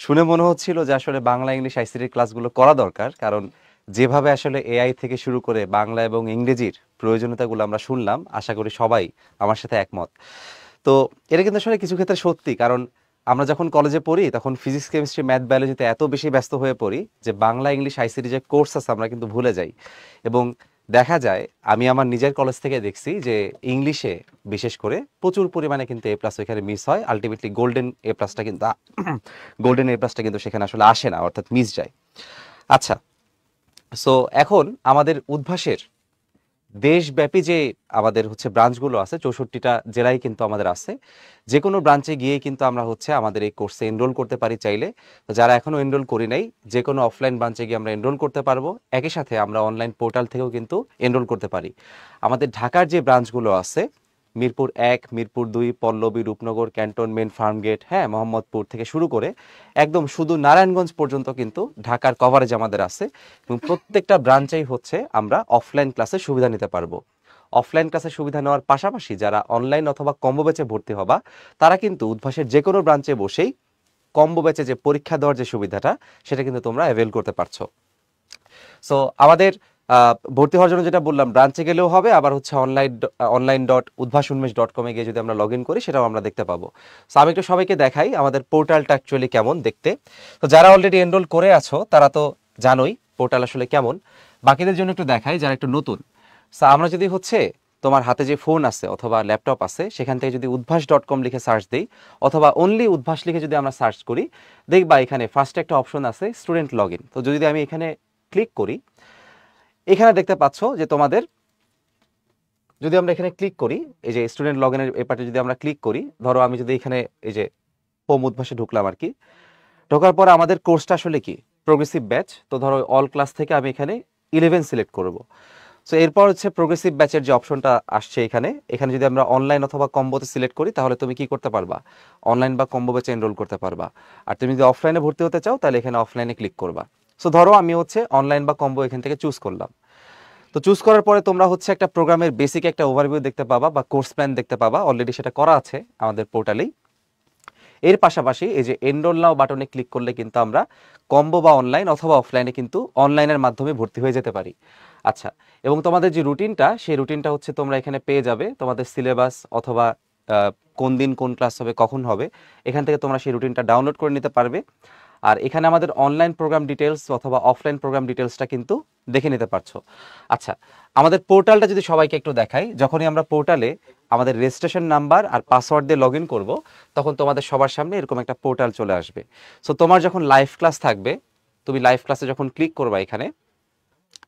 শুনে মনে হচ্ছিল যে আসলে বাংলা ইংলিশ আইসিটির ক্লাসগুলো করা দরকার, কারণ যেভাবে আসলে এআই থেকে শুরু করে বাংলা এবং ইংরেজির প্রয়োজনীয়তাগুলো আমরা শুনলাম, আশা করি সবাই আমার সাথে একমত। তো এটা কিন্তু আসলে কিছু ক্ষেত্রে সত্যি, কারণ আমরা যখন কলেজে পড়ি তখন ফিজিক্স কেমিস্ট্রি ম্যাথ বায়োলজিতে এত বেশি ব্যস্ত হয়ে পড়ি যে বাংলা ইংলিশ আইসিটি যে কোর্স আছে আমরা কিন্তু ভুলে যাই। এবং দেখা যায়, আমি আমার নিজের কলেজ থেকে দেখছি যে ইংলিশে বিশেষ করে প্রচুর পরিমাণে কিন্তু এ প্লাস ওইখানে মিস হয়, আলটিমেটলি গোল্ডেন এ প্লাসটা কিন্তু গোল্ডেন এ প্লাসটা কিন্তু সেখানে আসলে আসে না, অর্থাৎ মিস যায়। আচ্ছা, সো এখন আমাদের উদ্ভাসের দেশব্যাপী যে আমাদের হচ্ছে ব্রাঞ্চগুলো আছে, 64টা জেলায় কিন্তু আমাদের আছে। যে কোনো ব্রাঞ্চে গিয়ে কিন্তু আমরা হচ্ছে আমাদের এই কোর্সে এনরোল করতে পারি চাইলে। তো যারা এখনো এনরোল করি নাই, যে কোনো অফলাইন ব্রাঞ্চে গিয়ে আমরা এনরোল করতে পারবো। একই সাথে আমরা অনলাইন পোর্টাল থেকেও কিন্তু এনরোল করতে পারি। আমাদের ঢাকার যে ব্রাঞ্চগুলো আছে, মিরপুর 1, মিরপুর 2, পল্লবী, রূপনগর, ক্যান্টনমেন্ট, ফার্মগেট, হ্যাঁ, মোহাম্মদপুর থেকে শুরু করে একদম শুধু নারায়ণগঞ্জ পর্যন্ত কিন্তু ঢাকার কভারেজ আমাদের আছে। এবং প্রত্যেকটা ব্রাঞ্চেই হচ্ছে আমরা অফলাইন ক্লাসের সুবিধা নিতে পারবো। অফলাইন ক্লাসের সুবিধা নেওয়ার পাশাপাশি যারা অনলাইন অথবা কম্বো ব্যাচে ভর্তি হবা, তারা কিন্তু উদ্ভাসের যে কোনো ব্রাঞ্চে বসেই কম্বো ব্যাচে যে পরীক্ষা দেওয়ার যে সুবিধাটা, সেটা কিন্তু তোমরা অ্যাভেল করতে পারছো। সো আমাদের ভর্তি হওয়ার জন্য যেটা বললাম, ব্রাঞ্চে গেলেও হবে, আবার হচ্ছে online.udbhasuunmesh.com গিয়ে যদি আমরা লগ ইন করি সেটাও আমরা দেখতে পাবো। সো আমি একটু সবাইকে দেখাই আমাদের পোর্টালটা অ্যাকচুয়ালি কেমন দেখতে। তো যারা অলরেডি এনরোল করে আছো তারা তো জানোই পোর্টাল আসলে কেমন, বাকিদের জন্য একটু দেখাই যারা একটু নতুন। সো আমরা যদি হচ্ছে তোমার হাতে যে ফোন আছে অথবা ল্যাপটপ আছে, সেখান থেকে যদি udbhash.com লিখে সার্চ দিই অথবা অনলি উদ্ভাস লিখে যদি আমরা সার্চ করি, দেখবা এখানে ফার্স্টে একটা অপশন আছে স্টুডেন্ট লগ ইন। তো যদি আমি এখানে ক্লিক করি, এখানে দেখতে পাচ্ছ যে তোমাদের, যদি আমরা এখানে ক্লিক করি, এই যে স্টুডেন্ট লগ ইনের এই পার্টে যদি আমরা ক্লিক করি, ধরো আমি যদি এখানে এই যে হোম উদ্ভাসে ঢুকলাম আর কি, ঢোকার পরে আমাদের কোর্সটা আসলে কি প্রোগ্রেসিভ ব্যাচ। তো ধরো অল ক্লাস থেকে আমি এখানে 11 সিলেক্ট করব। সো এরপর হচ্ছে প্রোগ্রেসিভ ব্যাচের যে অপশনটা আসছে এখানে, এখানে যদি আমরা অনলাইন অথবা কম্বোতে সিলেক্ট করি, তাহলে তুমি কি করতে পারবা, অনলাইন বা কম্বো ব্যাচে এনরোল করতে পারবা। আর তুমি যদি অফলাইনে ভর্তি হতে চাও তাহলে এখানে অফলাইনে ক্লিক করবা। সো ধরো আমি হচ্ছে অনলাইন বা কম্বো এখান থেকে চুজ করলাম। তো চুজ করার পরে তোমরা হচ্ছে একটা প্রোগ্রামের বেসিক একটা ওভারভিউ দেখতে পাবা বা কোর্স প্ল্যান দেখতে পাবা, অলরেডি সেটা করা আছে আমাদের পোর্টালেই। এর পাশাপাশি এই যে এনরোল নাও বাটনে ক্লিক করলে কিন্তু আমরা কম্বো বা অনলাইন অথবা অফলাইনে কিন্তু অনলাইনের মাধ্যমে ভর্তি হয়ে যেতে পারি। আচ্ছা, এবং তোমাদের যে রুটিনটা, সেই রুটিনটা হচ্ছে তোমরা এখানে পেয়ে যাবে, তোমাদের সিলেবাস অথবা কোন দিন কোন ক্লাস হবে কখন হবে, এখান থেকে তোমরা সেই রুটিনটা ডাউনলোড করে নিতে পারবে। আর এখানে আমাদের অনলাইন প্রোগ্রাম ডিটেলস অথবা অফলাইন প্রোগ্রাম ডিটেলসটা কিন্তু দেখে নিতে পারছো। আচ্ছা, আমাদের পোর্টালটা যদি সবাইকে একটু দেখাই, যখনই আমরা পোর্টালে আমাদের রেজিস্ট্রেশন নাম্বার আর পাসওয়ার্ড দিয়ে লগ ইন করবো, তখন তোমাদের সবার সামনে এরকম একটা পোর্টাল চলে আসবে। সো তোমার যখন লাইভ ক্লাস থাকবে, তুমি লাইভ ক্লাসে যখন ক্লিক করবা এখানে,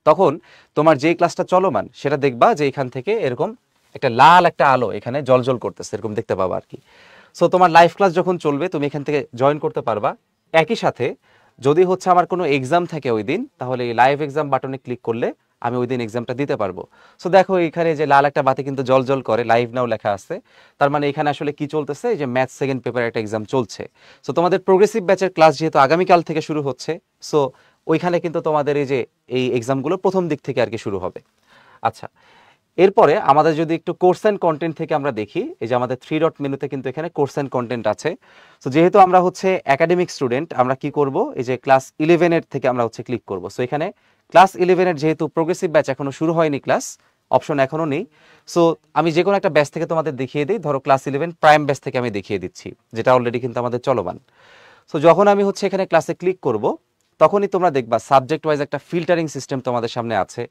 তখন তোমার যেই ক্লাসটা চলমান সেটা দেখবা যে এখান থেকে এরকম একটা লাল একটা আলো এখানে জলজল করতেছে, এরকম দেখতে পাবা আর কি। সো তোমার লাইভ ক্লাস যখন চলবে তুমি এখান থেকে জয়েন করতে পারবা। একই সাথে যদি হচ্ছে আমার কোনো এক্সাম থাকে ওই দিন, তাহলে এই লাইভ এক্সাম বাটনে ক্লিক করলে আমি ওই দিন এক্সামটা দিতে পারবো। সো দেখো এখানে যে লাল একটা বাতি কিন্তু জল জল করে, লাইভ নাও লেখা আছে, তার মানে এখানে আসলে কি চলতেছে, এই যে ম্যাথ সেকেন্ড পেপার একটা এক্সাম চলছে। সো তোমাদের প্রোগ্রেসিভ ব্যাচের ক্লাস যেহেতু আগামীকাল থেকে শুরু হচ্ছে, সো ওইখানে কিন্তু তোমাদের এই যে এই এক্সামগুলো প্রথম দিক থেকে আর কি শুরু হবে। আচ্ছা, এরপরে আমাদের যদি একটু কোর্স অ্যান্ড কন্টেন্ট থেকে আমরা দেখি, এই যে আমাদের 3 ডট মেনুতে কিন্তু এখানে কোর্স অ্যান্ড কন্টেন্ট আছে। সো যেহেতু আমরা হচ্ছে একাডেমিক স্টুডেন্ট, আমরা কি করব, এই যে ক্লাস 11 থেকে আমরা হচ্ছে ক্লিক করব। সো এখানে ক্লাস 11 যেহেতু প্রোগ্রেসিভ ব্যাচ এখনো শুরু হয়নি, ক্লাস অপশন এখনো নেই। সো আমি যে কোনো একটা ব্যাচ থেকে তোমাদের দেখিয়ে দিই, ধরো ক্লাস 11 প্রাইম ব্যাচ থেকে আমি দেখিয়ে দিচ্ছি, যেটা অলরেডি কিন্তু আমাদের চলমান। সো যখন আমি হচ্ছে এখানে ক্লাসে ক্লিক করব, তখনই তোমরা দেখবা সাবজেক্ট ওয়াইজ একটা ফিল্টারিং সিস্টেম তোমাদের সামনে আছে।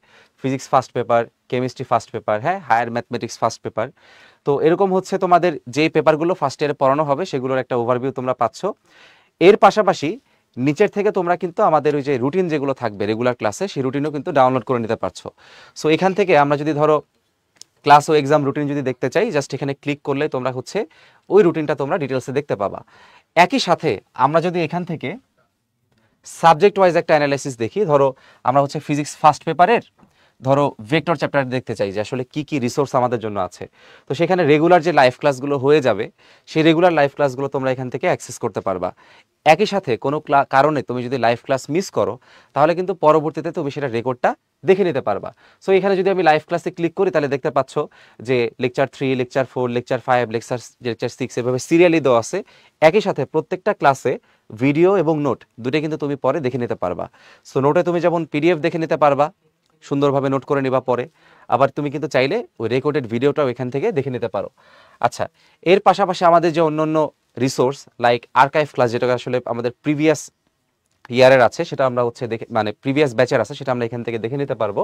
Physics first paper, chemistry first paper, হ্যাঁ, হায়ার ম্যাথমেটিক্স ফার্স্ট পেপার। তো এরকম হচ্ছে তোমাদের যে পেপারগুলো ফার্স্ট ইয়ারে পড়ানো হবে সেগুলোর একটা ওভারভিউ তোমরা পাচ্ছ। এর পাশাপাশি নিচের থেকে তোমরা কিন্তু আমাদের ওই যে রুটিন যেগুলো থাকবে রেগুলার ক্লাসে, সেই রুটিনও কিন্তু ডাউনলোড করে নিতে পারছো। সো এখান থেকে আমরা যদি ধরো ক্লাস ও এক্সাম রুটিন যদি দেখতে চাই, জাস্ট এখানে ক্লিক করলে তোমরা হচ্ছে ওই রুটিনটা তোমরা ডিটেলসে দেখতে পাবা। একই সাথে আমরা যদি এখান থেকে সাবজেক্ট ওয়াইজ একটা অ্যানালাইসিস দেখি, ধরো আমরা হচ্ছে ফিজিক্স ফার্স্ট পেপারের ধরো ভেক্টর চ্যাপ্টার দেখতে চাই যে আসলে কি কি রিসোর্স আমাদের জন্য আছে, তো সেখানে রেগুলার যে লাইভ ক্লাসগুলো হয়ে যাবে, সেই রেগুলার লাইভ ক্লাসগুলো তোমরা এখান থেকে অ্যাক্সেস করতে পারবা। একই সাথে কোনো কারণে তুমি যদি লাইভ ক্লাস মিস করো, তাহলে কিন্তু পরবর্তীতে তুমি সেটা রেকর্ডটা দেখে নিতে পারবা। সো এখানে যদি আমি লাইভ ক্লাসে ক্লিক করি, তাহলে দেখতে পাচ্ছ যে লেকচার 3, লেকচার 4, লেকচার 5, লেকচার 6 এভাবে সিরিয়ালি দেওয়া আছে। একই সাথে প্রত্যেকটা ক্লাসে ভিডিও এবং নোট দুটোই কিন্তু তুমি পরে দেখে নিতে পারবা। সো নোটে তুমি যেমন পিডিএফ দেখে নিতে পারবা, সুন্দরভাবে নোট করে নিবা পরে। আবার তুমি কিন্তু চাইলে ওই রেকর্ডেড ভিডিওটাও এখান থেকে দেখে নিতে পারো। আচ্ছা, এর পাশাপাশি আমাদের যে অন্যান্য রিসোর্স লাইক আর্কাইভ ক্লাস, যেটা আসলে আমাদের প্রিভিয়াস ইয়ারের আছে, সেটা আমরা হচ্ছে দেখে মানে প্রিভিয়াস ব্যাচের আছে, সেটা আমরা এখান থেকে দেখে নিতে পারবো।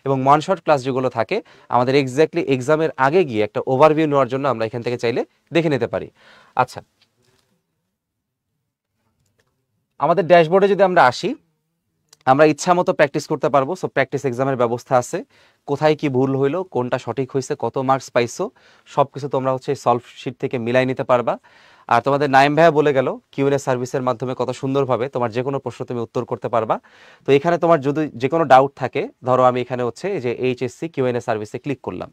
এবং ওয়ান শট ক্লাস যেগুলো থাকে আমাদের এক্স্যাক্টলি এক্সামের আগে গিয়ে একটা ওভারভিউ নেওয়ার জন্য আমরা এখান থেকে চাইলে দেখে নিতে পারি। আচ্ছা, আমাদের ড্যাশবোর্ডে যদি আমরা আসি, আমরা ইচ্ছা মতো প্র্যাকটিস করতে পারবো। সো প্র্যাকটিস এক্সামের ব্যবস্থা আছে, কোথায় কি ভুল হইলো, কোনটা সঠিক হয়েছে, কত মার্কস পাইছো, সব কিছু তোমরা হচ্ছে সলভ শিট থেকে মিলাই নিতে পারবা। আর তোমাদের নাইম ভাইয়া বলে গেল কিউএনএ সার্ভিসের মাধ্যমে কত সুন্দরভাবে তোমার যে কোনো প্রশ্ন তুমি উত্তর করতে পারবা। তো এখানে তোমার যদি যে কোনো ডাউট থাকে, ধরো আমি এখানে হচ্ছে এই যে এইচএসসি কিউএনএ সার্ভিসে ক্লিক করলাম।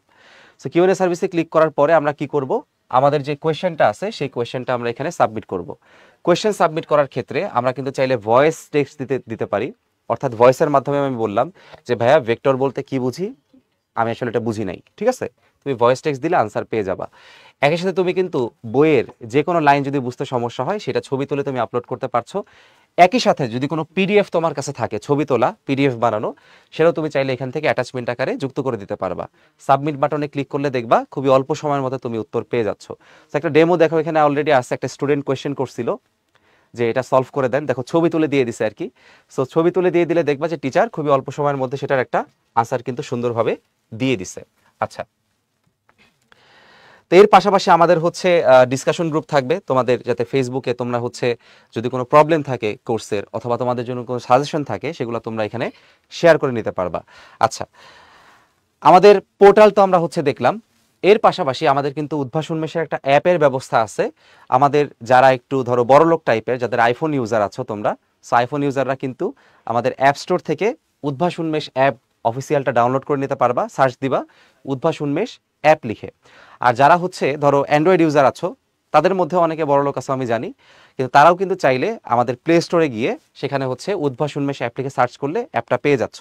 সো কিউএনএ সার্ভিসে ক্লিক করার পরে আমরা কি করব, আমাদের যে কোয়েশ্চেনটা আছে সেই কোয়েশ্চেনটা আমরা এখানে সাবমিট করব। কোয়েশ্চেন সাবমিট করার ক্ষেত্রে আমরা কিন্তু চাইলে ভয়েস টেক্সট দিতে পারি, অর্থাৎ ভয়েসের মাধ্যমে আমি বললাম যে ভাইয়া ভেক্টর বলতে কি বুঝি, আমি আসলে এটা বুঝি নাই, ঠিক আছে, তুমি ভয়েস টেক্সট দিলে আনসার পেয়ে যাবা। একই সাথে তুমি কিন্তু বইয়ের যে কোনো লাইন যদি বুঝতে সমস্যা হয় সেটা ছবি তুলে তুমি আপলোড করতে পারছো। একই সাথে যদি কোনো পিডিএফ তোমার কাছে থাকে, ছবি তোলা পিডিএফ বানানো, সেটাও তুমি চাইলে এখান থেকে অ্যাটাচমেন্ট আকারে যুক্ত করে দিতে পারবা। সাবমিট বাটনে ক্লিক করলে দেখবা খুবই অল্প সময়ের মধ্যে তুমি উত্তর পেয়ে যাচ্ছ। তো একটা ডেমো দেখো এখানে অলরেডি আছে, একটা স্টুডেন্ট কোয়েশ্চেন করছিল যে এটা সলভ করে দেন, দেখো ছবি তুলে দিয়ে দিছে আর কি। সো ছবি তুলে দিয়ে দিলে দেখবা যে টিচার খুবই অল্প সময়ের মধ্যে সেটার একটা আনসার কিন্তু সুন্দরভাবে দিয়ে দিছে। আচ্ছা, তো এর পাশাপাশি আমাদের হচ্ছে ডিসকাশন গ্রুপ থাকবে তোমাদের, যাতে ফেসবুকে তোমরা হচ্ছে যদি কোনো প্রবলেম থাকে কোর্সের অথবা তোমাদের জন্য কোনো সাজেশন থাকে সেগুলো তোমরা এখানে শেয়ার করে নিতে পারবা। আচ্ছা, আমাদের পোর্টাল তো আমরা হচ্ছে দেখলাম, এর পাশাপাশি আমাদের কিন্তু উদ্ভাস উন্মেষের একটা অ্যাপের ব্যবস্থা আছে। আমাদের যারা একটু ধরো বড়লোক টাইপের, যাদের আইফোন ইউজার আছো তোমরা, সো আইফোন ইউজাররা কিন্তু আমাদের অ্যাপ স্টোর থেকে উদ্ভাস উন্মেষ অ্যাপ অফিসিয়ালটা ডাউনলোড করে নিতে পারবা, সার্চ দিবা উদ্ভাস উন্মেষ অ্যাপ লিখে। আর যারা হচ্ছে ধরো অ্যান্ড্রয়েড ইউজার আছো, তাদের মধ্যে অনেকে বড়লোক আছে আমি জানি, কিন্তু তারাও কিন্তু চাইলে আমাদের প্লে স্টোরে গিয়ে সেখানে হচ্ছে উদ্ভাস উন্মেষ অ্যাপ লিখে সার্চ করলে অ্যাপটা পেয়ে যাচ্ছ।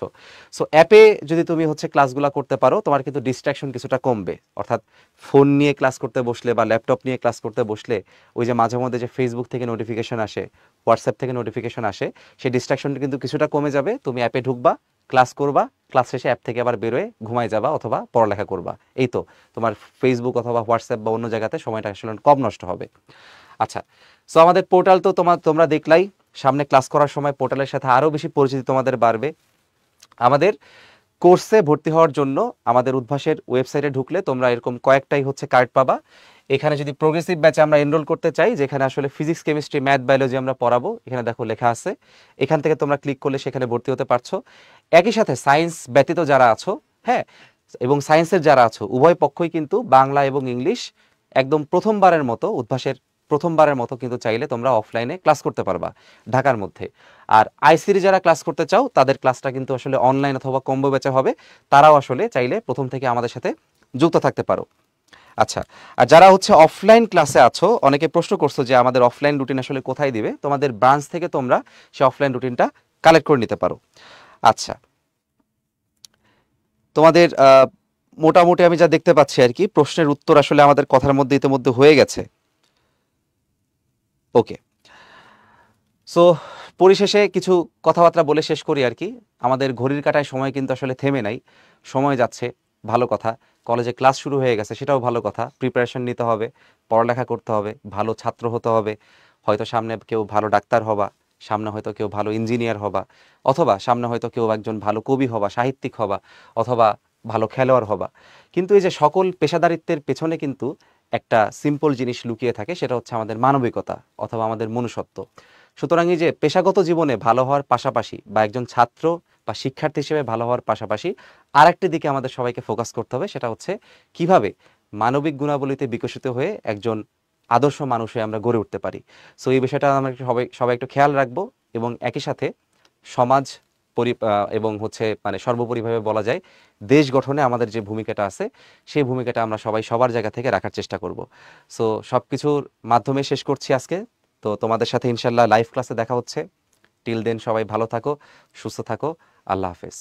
সো অ্যাপে যদি তুমি হচ্ছে ক্লাসগুলো করতে পারো, তোমার কিন্তু ডিস্ট্রাকশন কিছুটা কমবে। অর্থাৎ ফোন নিয়ে ক্লাস করতে বসলে বা ল্যাপটপ নিয়ে ক্লাস করতে বসলে ওই যে মাঝে মধ্যে যে ফেসবুক থেকে নোটিফিকেশন আসে, হোয়াটসঅ্যাপ থেকে নোটিফিকেশন আসে, সেই ডিস্ট্রাকশনটা কিন্তু কিছুটা কমে যাবে। তুমি অ্যাপে ঢুকবা, ক্লাস করবা, ক্লাস শেষে অ্যাপ থেকে আবার বেরোয় ঘুমায় যাবা অথবা পড়ালেখা করবা। এই তো তোমার ফেসবুক অথবা হোয়াটসঅ্যাপ বা অন্য জায়গাতে সময়টা আসলে কম নষ্ট হবে। আচ্ছা, সো আমাদের পোর্টাল তো তোমরা দেখলাই, সামনে ক্লাস করার সময় পোর্টালের সাথে আরও বেশি পরিচিতি তোমাদের বাড়বে। আমাদের কোর্সে ভর্তি হওয়ার জন্য আমাদের উদ্ভাসের ওয়েবসাইটে ঢুকলে তোমরা এরকম কয়েকটাই হচ্ছে কার্ড পাবা। এখানে যদি প্রোগ্রেসিভ ব্যাচে আমরা এনরোল করতে চাই, যেখানে আসলে ফিজিক্স কেমিস্ট্রি ম্যাথ বায়োলজি আমরা পড়াবো, এখানে দেখো লেখা আছে, এখান থেকে তোমরা ক্লিক করলে সেখানে ভর্তি হতে পারছো। একই সাথে সায়েন্স ব্যতীত যারা আছো, হ্যাঁ, এবং সায়েন্সের যারা আছো, উভয় পক্ষই কিন্তু বাংলা এবং ইংলিশ একদম প্রথমবারের মতো উদ্ভাসের প্রথমবারের মতো কিন্তু চাইলে তোমরা অফলাইনে ক্লাস করতে পারবা ঢাকার মধ্যে। আর আইসিডি যারা ক্লাস করতে চাও তাদের ক্লাসটা কিন্তু আসলে অনলাইন অথবা কম্বো ব্যাচে হবে, তারাও আসলে চাইলে প্রথম থেকে আমাদের সাথে যুক্ত থাকতে পারো। আচ্ছা, আর যারা হচ্ছে অফলাইন ক্লাসে আছো, অনেকে প্রশ্ন করছো যে আমাদের অফলাইন রুটিন আসলে কোথায় দিবে, তোমাদের ব্রাঞ্চ থেকে তোমরা সে অফলাইন রুটিনটা কালেক্ট করে নিতে পারো। আচ্ছা, তোমাদের মোটামুটি আমি যা দেখতে পাচ্ছি আর কি, প্রশ্নের উত্তর আসলে আমাদের কথার মধ্যে ইতিমধ্যে হয়ে গেছে। ওকে, সো পরিশেষে কিছু কথাবার্তা বলে শেষ করি আর কি। আমাদের ঘড়ির কাঁটায় সময় কিন্তু আসলে থেমে নাই, সময় যাচ্ছে, ভালো কথা। কলেজে ক্লাস শুরু হয়ে গেছে, সেটাও ভালো কথা। প্রিপারেশন নিতে হবে, পড়ালেখা করতে হবে, ভালো ছাত্র হতে হবে। হয়তো সামনে কেউ ভালো ডাক্তার হবা, সামনে হয়তো কেউ ভালো ইঞ্জিনিয়ার হবা, অথবা সামনে হয়তো কেউ একজন ভালো কবি হবা, সাহিত্যিক হবা, অথবা ভালো খেলোয়াড় হবা। কিন্তু এই যে সকল পেশাদারিত্বের পেছনে কিন্তু একটা সিম্পল জিনিস লুকিয়ে থাকে, সেটা হচ্ছে আমাদের মানবিকতা অথবা আমাদের মনুষ্যত্ব। সুতরাং এই যে পেশাগত জীবনে ভালো হওয়ার পাশাপাশি বা একজন ছাত্র বা শিক্ষার্থী হিসেবে ভালো হওয়ার পাশাপাশি আরেকটি দিকে আমাদের সবাইকে ফোকাস করতে হবে, সেটা হচ্ছে কিভাবে মানবিক গুণাবলীতে বিকশিত হয়ে একজন আদর্শ মানুষ হয়ে আমরা গড়ে উঠতে পারি। সো এই বিষয়টা আমরা সবাই একটু খেয়াল রাখবো, এবং একই সাথে সমাজ এবং হচ্ছে মানে সর্বোপরিভাবে বলা যায় দেশ গঠনে আমাদের যে ভূমিকাটা আছে, সেই ভূমিকাটা আমরা সবাই সবার জায়গা থেকে রাখার চেষ্টা করব। সো সব কিছুর মাধ্যমে শেষ করছি আজকে। তো তোমাদের সাথে ইনশাল্লাহ লাইভ ক্লাসে দেখা হচ্ছে। টিল দেন সবাই ভালো থাকো, সুস্থ থাকো, আল্লাহ হাফেজ।